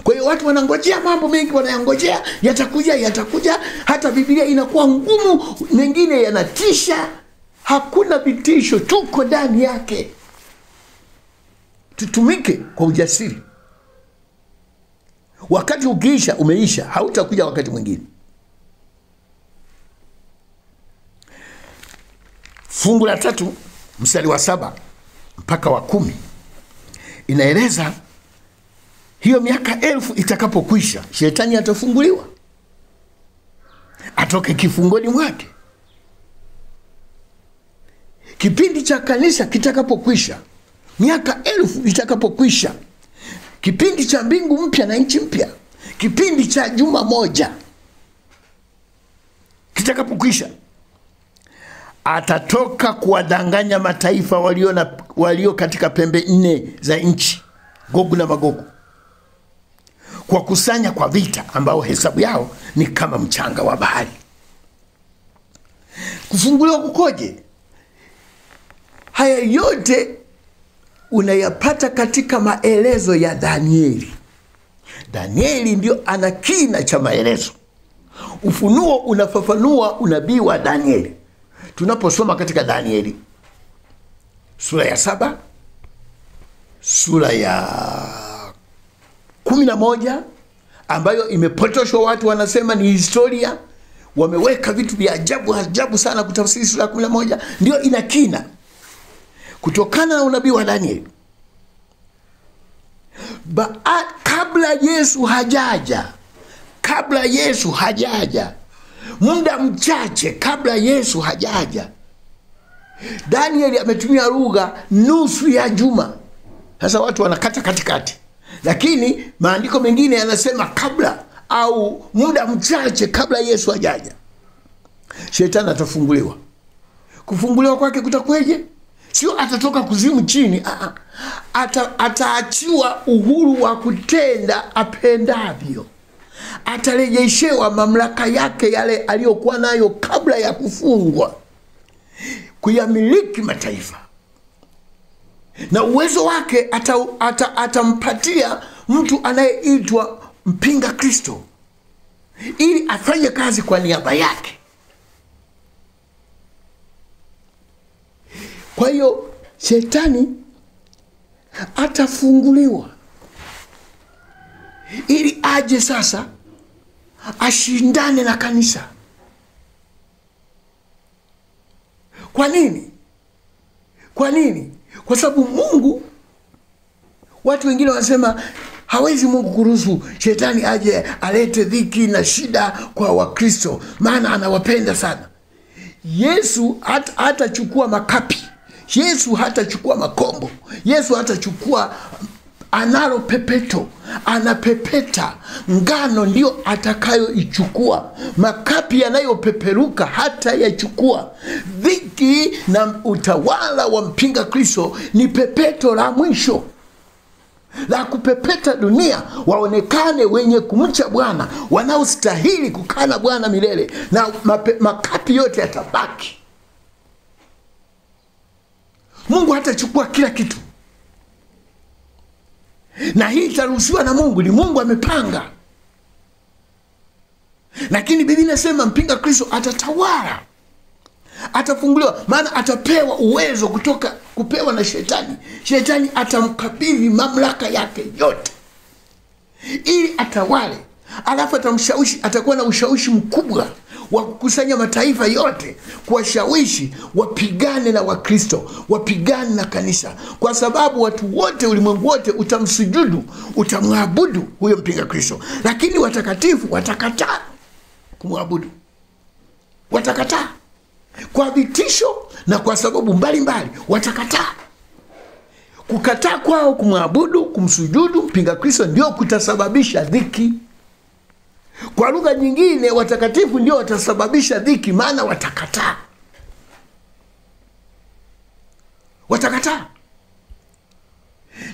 S1: Kwa hiyo watu wanangojea mambo mengi, wanayangojea yatakuja, hata Biblia inakuwa ngumu, mengine yanatisha. Hakuna vitisho, tuko ndani yake. Tutumike kwa ujasiri. Wakati ukiisha, umeisha, hautakuja wakati mwingine. Fungu la 3 mstari wa 7 mpaka wa 10 inaeleza hiyo miaka 1000 itakapokwisha, shetani atafunguliwa, atoke kifungoni mwake. Kipindi cha kanisa kitakapokwisha, miaka 1000 itakapokwisha, kipindi cha mbingu mpya na nchi mpya, kipindi cha juma moja kitakapokwisha, atatoka kuwadanganya mataifa walio katika pembe 4 za nchi, Gogu na Magogu, kwa kusanya kwa vita, ambao hesabu yao ni kama mchanga wa bahari. Kufunguliwa kukoje? Haya yote unayapata katika maelezo ya Danieli. Danieli ndio ana kina cha maelezo. Ufunuo unafafanua unabii wa Danieli. Tunaposoma katika Danieli sura ya 7, sura ya 11, ambayo imepotoshwa, watu wanasema ni historia, wameweka vitu vya ajabu sana kutafsiri sura ya 11, ndio ina kina kutokana na unabii wa Danieli. Kabla Yesu hajaja, muda mchache kabla Yesu hajaja, Danieli ametumia lugha nusu ya juma. Sasa watu wanakata katikati, lakini maandiko mengine yanasema kabla au muda mchache kabla Yesu hajaja, shetani atafunguliwa. Kufunguliwa kwake kutakweje? Sio atatoka kuzimu chini, ataachiwa uhuru wa kutenda apendavyo. Atarejeshewa mamlaka yake yale aliyokuwa nayo kabla ya kufungwa, kuyamiliki mataifa. Na uwezo wake atampatia mtu anayeitwa mpinga Kristo, ili afanye kazi kwa niaba yake. Kwa hiyo shetani atafunguliwa ili aje sasa ashindane na kanisa. Kwa nini? Kwa sababu Mungu, watu wengine wanasema hawezi Mungu kuruhusu shetani aje alete dhiki na shida kwa Wakristo, maana anawapenda sana. Yesu hatachukua makapi, Yesu hatachukua makombo, Yesu hatachukua, analo pepeto, anapepeta. Ngano ndio atakayoichukua, makapi yanayopeperuka hata yachukua. Dhiki na utawala wa mpinga Kristo ni pepeto la mwisho. la kupepeta dunia, waonekane wenye kumcha Bwana, wanaostahili kukaa na Bwana milele, na makapi yote yatabaki. Mungu hatachukua kila kitu, na hii itaruhusiwa na Mungu, ni Mungu amepanga. Lakini Biblia inasema mpinga Kristo atatawala, atafunguliwa, maana atapewa uwezo kupewa na shetani. Shetani atamkabidhi mamlaka yake yote ili atawale, alafu atamshawishi. Atakuwa na ushawishi mkubwa wa kukusanya mataifa yote, kuwashawishi wapigane na Wakristo, wapigane na kanisa, kwa sababu watu wote, ulimwengu wote utamsujudu, utamwabudu huyo mpinga Kristo. Lakini watakatifu watakataa kumwabudu, watakataa kwa vitisho na kwa sababu mbalimbali, watakataa. Kukataa kwao kumwabudu, kumsujudu mpinga Kristo ndio kutasababisha dhiki. Kwa lugha nyingine, watakatifu ndio watasababisha dhiki, maana watakataa. Watakataa.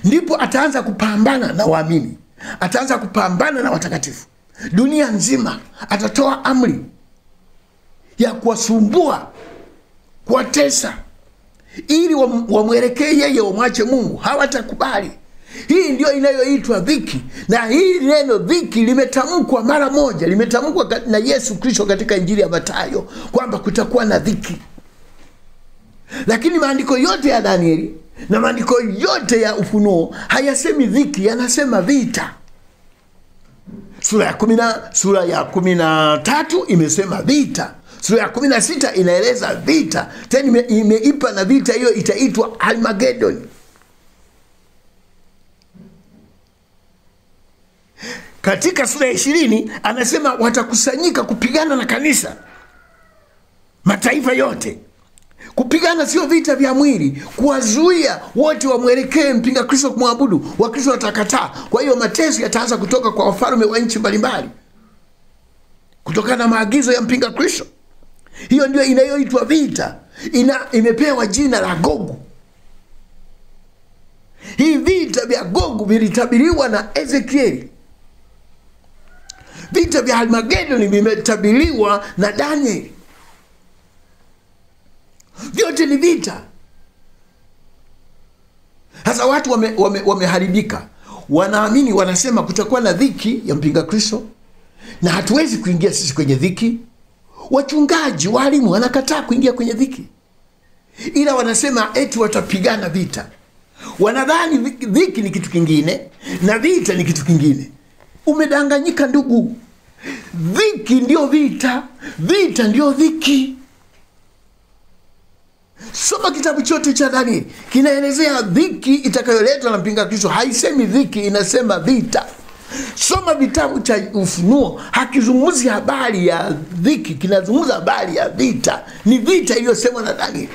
S1: Ndipo ataanza kupambana na waamini, ataanza kupambana na watakatifu. Dunia nzima atatoa amri ya kuwasumbua, kuwatesa, ili wamwelekee yeye, wamwache Mungu. Hawatakubali. Hii ndio inayoitwa dhiki, na hii neno dhiki limetamkwa mara moja, limetamkwa na Yesu Kristo katika Injili ya Mathayo kwamba kutakuwa na dhiki. Lakini maandiko yote ya Danieli na maandiko yote ya Ufunuo hayasemi dhiki, yanasema vita. Sura ya 13 imesema vita. Sura ya 16 inaeleza vita. Tena imeipa na vita hiyo itaitwa Armageddon. Katika sura ya 20 anasema watakusanyika kupigana na kanisa, mataifa yote. Kupigana sio vita vya mwili, kuwazuia wote wamwelekee mpinga Kristo kumwabudu. Wakristo watakataa. Kwa hiyo mateso yataanza kutoka kwa wafalme wa nchi mbalimbali kutokana na maagizo ya mpinga Kristo. Hiyo ndio inayoitwa vita. Imepewa jina la Gogu. Hii vita vya Gogu vilitabiriwa na Ezekieli. Vita vya Armageddon vimetabiriwa na Danieli. Vyote ni vita. Sasa watu wameharibika. Wanaamini, wanasema kutakuwa na dhiki ya mpinga Kristo na hatuwezi kuingia sisi kwenye dhiki. Wachungaji, walimu wanakataa kuingia kwenye dhiki, ila wanasema eti watapigana vita. Wanadhani dhiki ni kitu kingine na vita ni kitu kingine. Umedanganyika ndugu. Dhiki ndio vita, vita ndio dhiki. Soma kitabu chote cha Danieli, kinaelezea dhiki itakayoletwa na mpinga Kristo. Haisemi dhiki, inasema vita. Soma vitabu cha Ufunuo, hakizungumzi habari ya dhiki, kinazungumza habari ya vita. Ni vita iliyosemwa na Danieli.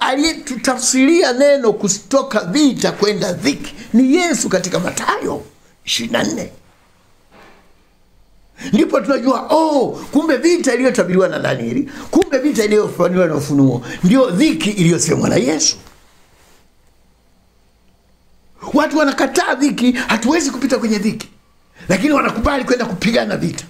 S1: Aliyetutafsiria neno kutoka vita kwenda dhiki ni Yesu katika Mathayo 24. Ndipo tunajua kumbe vita iliyotabiriwa na Danieli, kumbe vita iliyofanywa na Ufunuo ndio dhiki iliyosemwa na Yesu. Watu wanakataa dhiki, hatuwezi kupita kwenye dhiki, lakini wanakubali kwenda kupigana vita.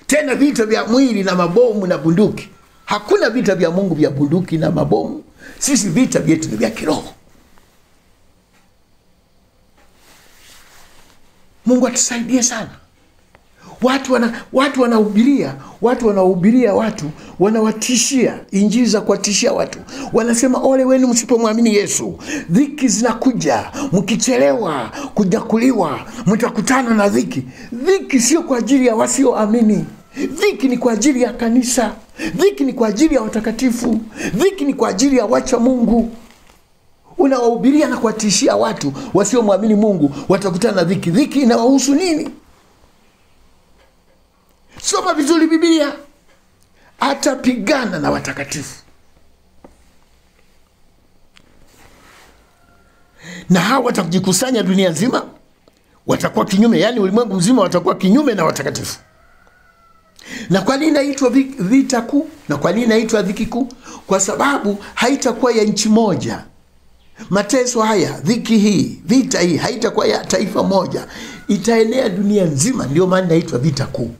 S1: Tena vita vya mwili na mabomu na bunduki. Hakuna vita vya Mungu vya bunduki na mabomu. Sisi vita vyetu ni vya kiroho. Mungu atusaidie sana. Watu wanahubiria watu, wanawatishia injili za kuwatishia watu. Wanasema ole wenu msipomwamini Yesu, dhiki zinakuja, mkichelewa kunyakuliwa mtakutana na dhiki. Dhiki sio kwa ajili ya wasioamini. Dhiki ni kwa ajili ya kanisa. Dhiki ni kwa ajili ya watakatifu. Dhiki ni kwa ajili ya wacha Mungu. Unawahubiria na kuwatishia watu wasiomwamini Mungu watakutana na dhiki. Dhiki inawahusu nini? Soma vizuri Biblia. Atapigana na watakatifu. Na hawa watajikusanya dunia nzima, watakuwa kinyume, yani ulimwengu mzima watakuwa kinyume na watakatifu. Na kwa nini inaitwa vita kuu? Na kwa nini inaitwa dhiki kuu? Kwa sababu haitakuwa ya nchi moja, Mateso haya, dhiki hii, vita hii haitakuwa ya taifa moja, itaenea dunia nzima. Ndio maana inaitwa vita kuu.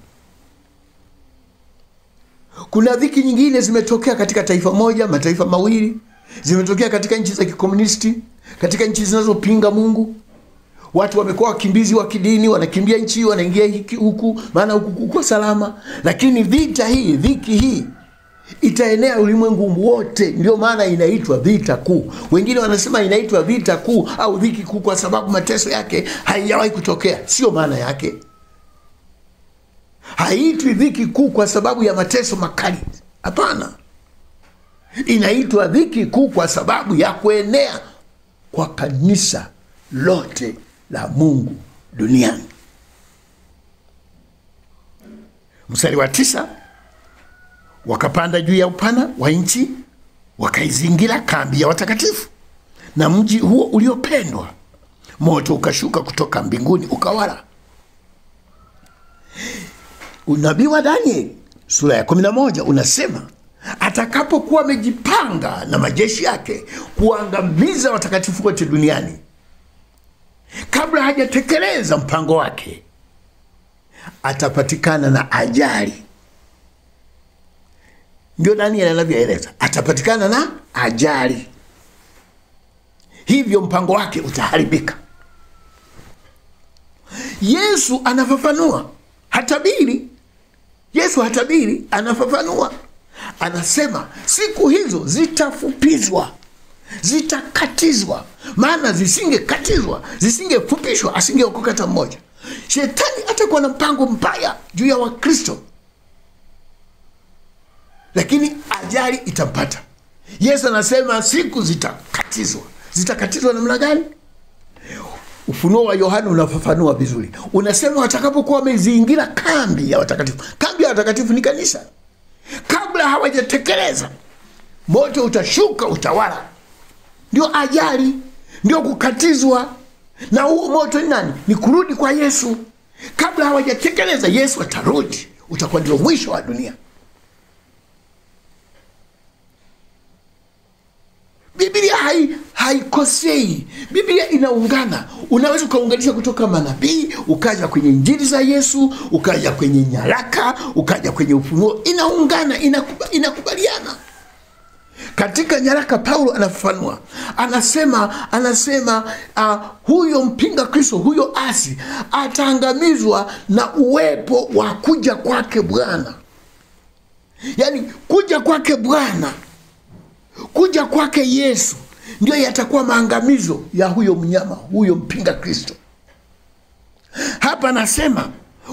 S1: Kuna dhiki nyingine zimetokea katika taifa moja, mataifa mawili, zimetokea katika nchi za kikomunisti, katika nchi zinazopinga Mungu. Watu wamekuwa wakimbizi wa kidini, wanakimbia nchi, wanaingia huku, maana huku kuko salama. Lakini vita hii, dhiki hii itaenea ulimwengu wote. Ndio maana inaitwa vita kuu. Wengine wanasema inaitwa vita kuu au dhiki kuu kwa sababu mateso yake haijawahi kutokea. Sio maana yake. Haitwi dhiki kuu kwa sababu ya mateso makali. Hapana. Inaitwa dhiki kuu kwa sababu ya kuenea kwa kanisa lote la Mungu duniani. Mstari wa 9, wakapanda juu ya upana wa nchi, wakaizingira kambi ya watakatifu na mji huo uliopendwa. Moto ukashuka kutoka mbinguni ukawala. Unabii wa Danieli sura ya 11 unasema atakapokuwa amejipanga na majeshi yake kuangamiza watakatifu wote duniani, kabla hajatekeleza mpango wake, atapatikana na ajali. Ndio Danieli anavyoeleza, atapatikana na ajali. Hivyo mpango wake utaharibika. Yesu anafafanua, hatabiri. Yesu hatabiri, anafafanua. Anasema siku hizo zitafupizwa, zitakatizwa. Maana zisingekatizwa, zisingefupishwa, asingeokoka hata mmoja. Shetani atakuwa na mpango mbaya juu ya Wakristo, lakini ajali itampata. Yesu anasema siku zitakatizwa. Zitakatizwa namna gani? Ufunuo wa Yohana unafafanua vizuri. Unasema watakapokuwa wamezingira kambi ya watakatifu. Kambi ya watakatifu ni kanisa. Kabla hawajatekeleza, moto utashuka, utawala. Ndio ajali, ndio kukatizwa. Na huo moto ni nani? Ni kurudi kwa Yesu. Kabla hawajatekeleza, Yesu atarudi. Utakuwa ndio mwisho wa dunia. Biblia haikosei. Biblia inaungana. Unaweza ukaunganisha kutoka manabii, ukaja kwenye injili za Yesu, ukaja kwenye nyaraka, ukaja kwenye ufunuo. Inaungana, inakubaliana. Katika nyaraka Paulo anafafanua. Anasema huyo mpinga Kristo, huyo asi ataangamizwa na uwepo wa kuja kwake Bwana. Yaani kuja kwake Bwana, kuja kwake Yesu ndio yatakuwa maangamizo ya huyo mnyama, huyo mpinga Kristo. Hapa anasema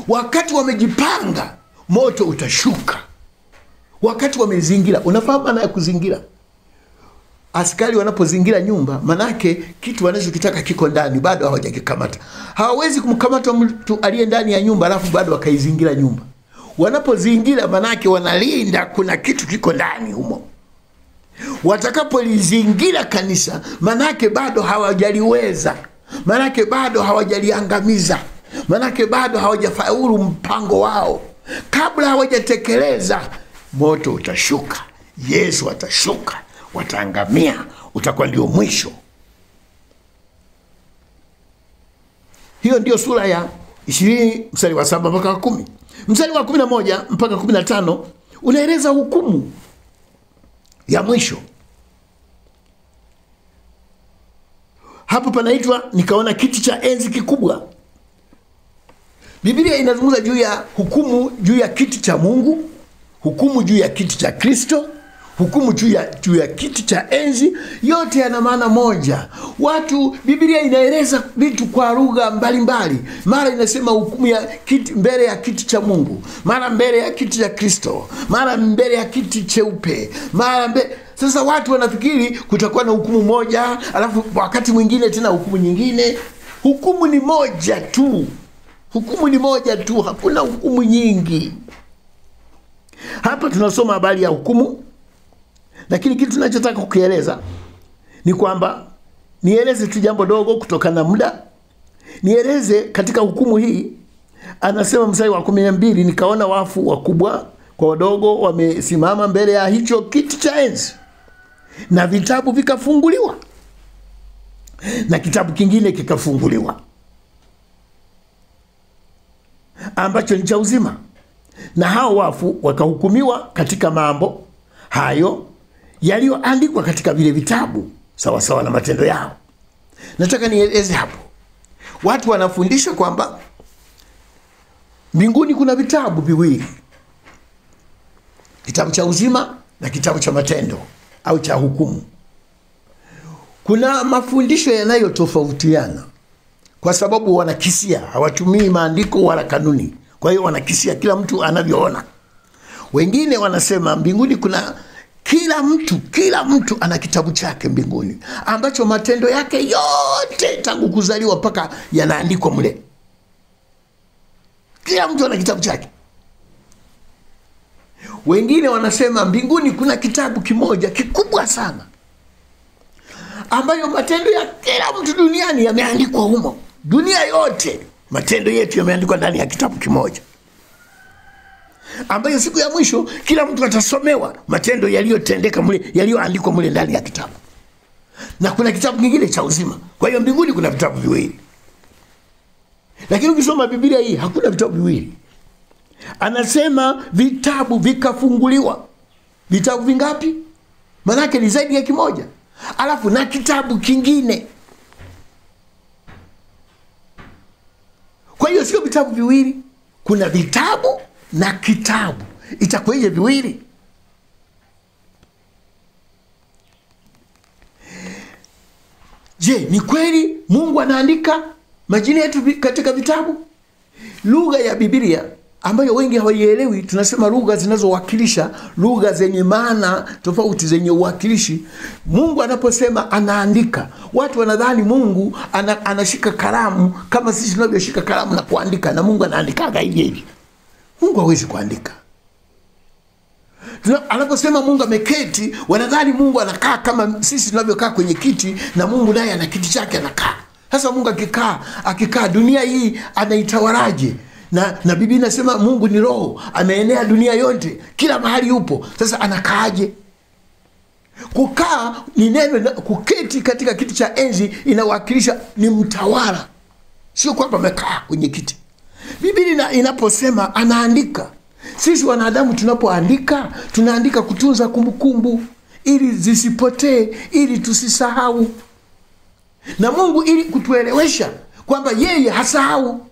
S1: wakati wamejipanga, moto utashuka. Wakati wamezingira, unafahamu maana ya kuzingira? Askari wanapozingira nyumba, manake kitu wanachokitaka kiko ndani, bado hawajakikamata. Hawawezi kumkamata mtu aliye ndani ya nyumba alafu bado wakaizingira nyumba. Wanapozingira, manake wanalinda kuna kitu kiko ndani humo. Watakapolizingira kanisa, manake bado hawajaliweza, manake bado hawajaliangamiza, manake bado hawajafaulu mpango wao. Kabla hawajatekeleza, moto utashuka, Yesu atashuka, wataangamia, utakuwa ndio mwisho. Hiyo ndio sura ya 20 mstari wa 7 mpaka 10. Mstari wa 11 mpaka 15 unaeleza hukumu ya mwisho. Hapo panaitwa nikaona kiti cha enzi kikubwa. Biblia inazungumza juu ya hukumu juu ya kiti cha Mungu, hukumu juu ya kiti cha Kristo, hukumu juu ya kiti cha enzi. Yote yana maana moja. Biblia inaeleza vitu kwa lugha mbalimbali. Mara inasema hukumu ya kiti mbele ya kiti cha Mungu, mara mbele ya kiti cha Kristo, mara mbele ya kiti cheupe, Sasa watu wanafikiri kutakuwa na hukumu moja, alafu wakati mwingine tena hukumu nyingine. Hukumu ni moja tu. Hukumu ni moja tu, hakuna hukumu nyingi. Hapa tunasoma habari ya hukumu, lakini kitu tunachotaka kukieleza ni kwamba nieleze tu jambo dogo kutokana na muda. Nieleze katika hukumu hii, anasema mstari wa 12, nikaona wafu wakubwa kwa wadogo wamesimama mbele ya hicho kiti cha enzi, na vitabu vikafunguliwa. na kitabu kingine kikafunguliwa ambacho ni cha uzima, na hao wafu wakahukumiwa katika mambo hayo yaliyoandikwa katika vile vitabu sawa sawa na matendo yao. Nataka nieleze hapo. Watu wanafundisha kwamba mbinguni kuna vitabu viwili, kitabu cha uzima na kitabu cha matendo au cha hukumu. Kuna mafundisho yanayotofautiana kwa sababu wanakisia, hawatumii maandiko wala kanuni. Kwa hiyo wanakisia kila mtu anavyoona. Wengine wanasema mbinguni kuna kila mtu ana kitabu chake mbinguni ambacho matendo yake yote tangu kuzaliwa mpaka yanaandikwa mle. Kila mtu ana kitabu chake. Wengine wanasema mbinguni kuna kitabu kimoja kikubwa sana ambayo matendo ya kila mtu duniani yameandikwa humo. Dunia yote matendo yetu yameandikwa ndani ya kitabu kimoja, ambayo siku ya mwisho kila mtu atasomewa matendo yaliyotendeka mle, yaliyoandikwa mle ndani ya kitabu. Na kuna kitabu kingine cha uzima. Kwa hiyo mbinguni kuna vitabu viwili. Lakini ukisoma Biblia hii hakuna vitabu viwili. Anasema vitabu vikafunguliwa. Vitabu vingapi? Manake ni zaidi ya kimoja. Alafu na kitabu kingine. Kwa hiyo sio vitabu viwili, kuna vitabu na kitabu. Itakuwaje viwili? Je, ni kweli Mungu anaandika majina yetu katika vitabu? Lugha ya Biblia ambayo wengi hawaielewi, tunasema lugha zinazowakilisha, lugha zenye maana tofauti, zenye uwakilishi. Mungu anaposema anaandika, watu wanadhani Mungu anashika kalamu kama sisi tunavyoshika kalamu na kuandika, na Mungu anaandikaga hivi. Mungu hawezi kuandika. Anaposema Mungu ameketi, wanadhani Mungu anakaa kama sisi tunavyokaa kwenye kiti, na Mungu naye ana kiti chake anakaa. Sasa Mungu akikaa dunia hii anaitawalaje? Na Biblia inasema Mungu ni roho, ameenea dunia yote, kila mahali yupo. Sasa anakaaje? Kukaa ni neno, kuketi katika kiti cha enzi inawakilisha ni mtawala, sio kwamba amekaa kwenye kiti. Biblia inaposema anaandika, sisi wanadamu tunapoandika, tunaandika kutunza kumbukumbu ili zisipotee, ili tusisahau. Na Mungu ili kutuelewesha kwamba yeye hasahau,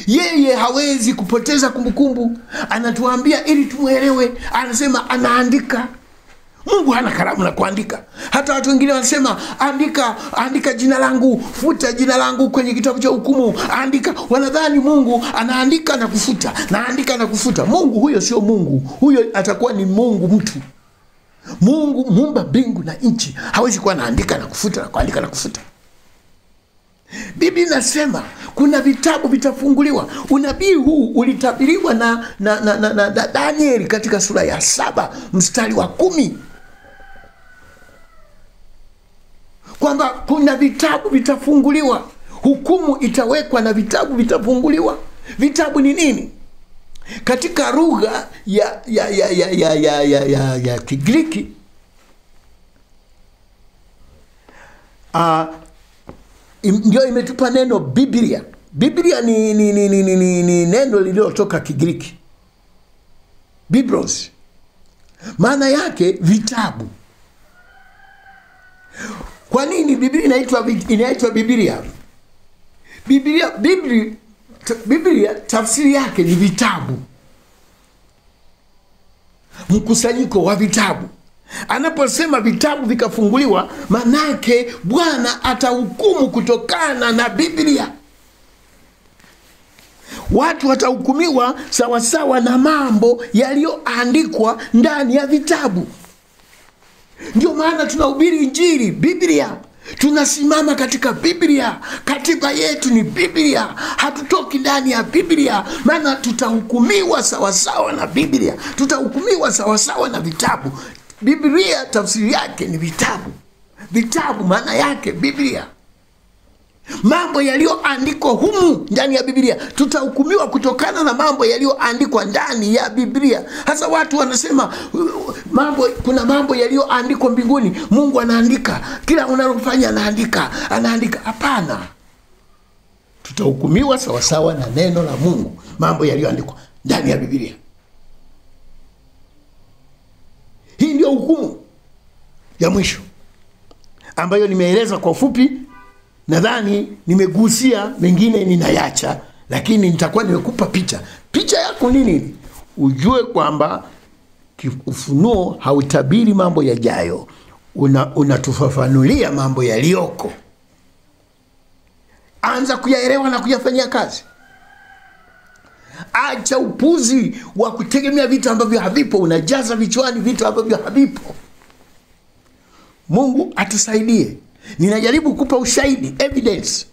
S1: yeye hawezi kupoteza kumbukumbu, anatuambia ili tumuelewe. Anasema anaandika. Mungu hana kalamu na kuandika. Hata watu wengine wanasema andika jina langu, futa jina langu kwenye kitabu cha hukumu, andika. Wanadhani Mungu anaandika na kufuta, na andika na kufuta. Mungu huyo sio Mungu. Huyo atakuwa ni Mungu mtu. Mungu muumba mbingu na nchi hawezi kuwa anaandika na kufuta na kuandika na kufuta. Biblia inasema kuna vitabu vitafunguliwa. Unabii huu ulitabiriwa na Danieli katika sura ya 7 mstari wa 10, kwamba kuna vitabu vitafunguliwa, hukumu itawekwa na vitabu vitafunguliwa. Vitabu ni nini? Katika lugha ya Kigiriki ndio imetupa neno Biblia. Biblia ni neno lililotoka Kigiriki, Biblos. Maana yake vitabu. Kwa nini Biblia inaitwa Biblia? Biblia tafsiri yake ni vitabu, mkusanyiko wa vitabu. Anaposema vitabu vikafunguliwa, manake Bwana atahukumu kutokana na Biblia. Watu watahukumiwa sawa sawa na mambo yaliyoandikwa ndani ya vitabu. Ndio maana tunahubiri Injili, Biblia. Tunasimama katika Biblia. Katiba yetu ni Biblia. Hatutoki ndani ya Biblia, maana tutahukumiwa sawa sawa na Biblia. Tutahukumiwa sawa sawa na vitabu. Biblia tafsiri yake ni vitabu. Vitabu maana yake Biblia. Mambo yaliyoandikwa humu ndani ya Biblia, tutahukumiwa kutokana na mambo yaliyoandikwa ndani ya Biblia. Hasa watu wanasema kuna mambo yaliyoandikwa mbinguni. Mungu anaandika kila unalofanya, anaandika. Hapana, tutahukumiwa sawasawa na neno la Mungu, mambo yaliyoandikwa ndani ya Biblia. Hii ndio hukumu ya mwisho ambayo nimeeleza kwa ufupi. Nadhani nimegusia, mengine ninayacha, lakini nitakuwa nimekupa picha yako nini, ujue kwamba ufunuo hautabiri mambo yajayo, unatufafanulia mambo yaliyoko. Anza kuyaelewa na kuyafanyia kazi. Acha upuzi wa kutegemea vitu ambavyo havipo, unajaza vichwani vitu ambavyo havipo. Mungu atusaidie. Ninajaribu kupa ushahidi, evidence,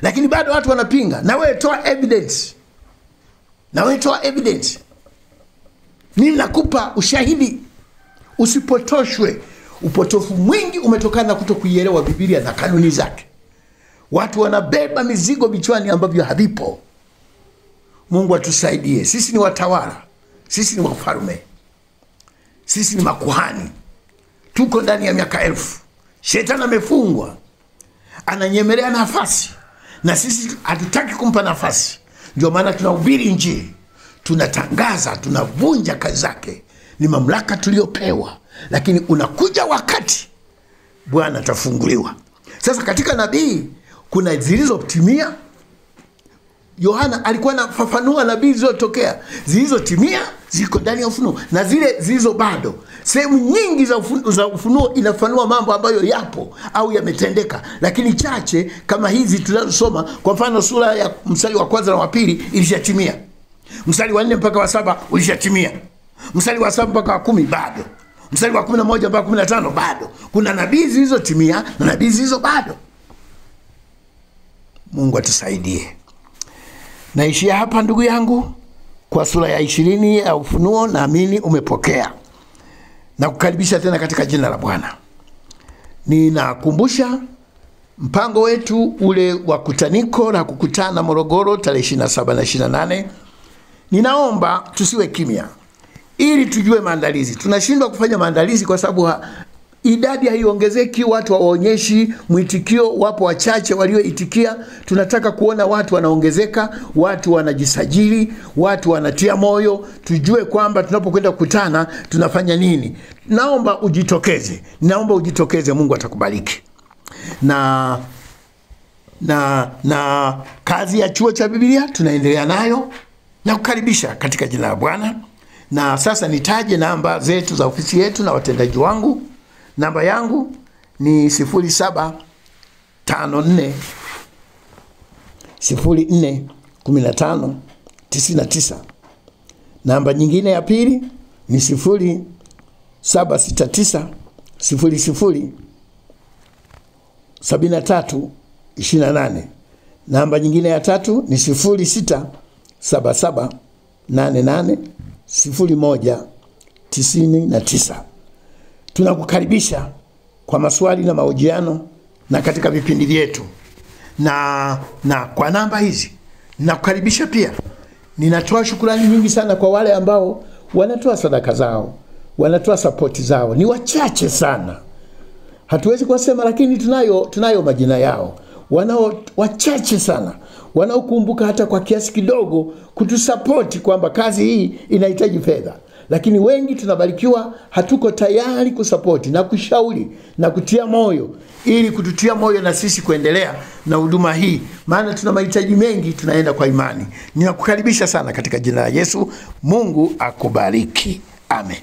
S1: lakini bado watu wanapinga. Na wewe toa evidence. Ninakupa ushahidi. Usipotoshwe. Upotofu mwingi umetokana na kutokuielewa Biblia na kanuni zake. Watu wanabeba mizigo vichwani ambavyo havipo. Mungu atusaidie. Sisi ni watawala, sisi ni wafalme, sisi ni makuhani. Tuko ndani ya miaka 1000. Shetani amefungwa, ananyemelea nafasi, na sisi hatutaki kumpa nafasi. Ndio maana tunahubiri Injili, tunatangaza, tunavunja kazi zake. Ni mamlaka tuliopewa, lakini unakuja wakati Bwana atafunguliwa. Sasa katika nabii kuna zilizotimia. Yohana alikuwa anafafanua nabii zilizotokea. Zilizotimia ziko ndani ya ufunuo, na zile zilizo bado. Sehemu nyingi za ufunuo inafanua mambo ambayo yapo au yametendeka, lakini chache kama hizi tunazosoma. Kwa mfano sura ya mstari wa 1 na wa 2 ilishatimia. Mstari wa 4 mpaka wa 7 ulishatimia. Mstari wa 7 mpaka wa 10 bado. Mstari wa 11 mpaka 15 bado. Kuna nabii zilizotimia na nabii zilizo bado. Mungu atusaidie. Naishia hapa ndugu yangu kwa sura ya 20 ya ufunuo. Naamini umepokea na kukaribisha tena katika jina la Bwana. Ninakumbusha mpango wetu ule wa kutaniko na kukutana Morogoro tarehe 27 na 28. Ninaomba tusiwe kimya ili tujue maandalizi. Tunashindwa kufanya maandalizi kwa sababu idadi haiongezeki, watu hawaonyeshi mwitikio. Wapo wachache walioitikia. Tunataka kuona watu wanaongezeka, watu wanajisajili, watu wanatia moyo, tujue kwamba tunapokwenda kukutana tunafanya nini. Naomba ujitokeze, Mungu atakubariki. Na kazi ya chuo cha Biblia tunaendelea nayo, na kukaribisha katika jina la Bwana. Na sasa nitaje namba zetu za ofisi yetu na watendaji wangu. Namba yangu ni 0754 04 15 99. Namba nyingine ya pili ni 0769 00 73 28. Namba nyingine ya tatu ni 0677 88 01 99. Tunakukaribisha kwa maswali na mahojiano na katika vipindi vyetu. Na kwa namba hizi ninakukaribisha pia. Ninatoa shukrani nyingi sana kwa wale ambao wanatoa sadaka zao, wanatoa support zao. Ni wachache sana, hatuwezi kusema, lakini tunayo majina yao. Wachache sana wanaokumbuka hata kwa kiasi kidogo kutusupport kwamba kazi hii inahitaji fedha. Lakini wengi tunabarikiwa, hatuko tayari kusupport na kushauri na kutia moyo, ili kututia moyo na sisi kuendelea na huduma hii, maana tuna mahitaji mengi. Tunaenda kwa imani. Ninakukaribisha sana katika jina la Yesu. Mungu akubariki. Amen.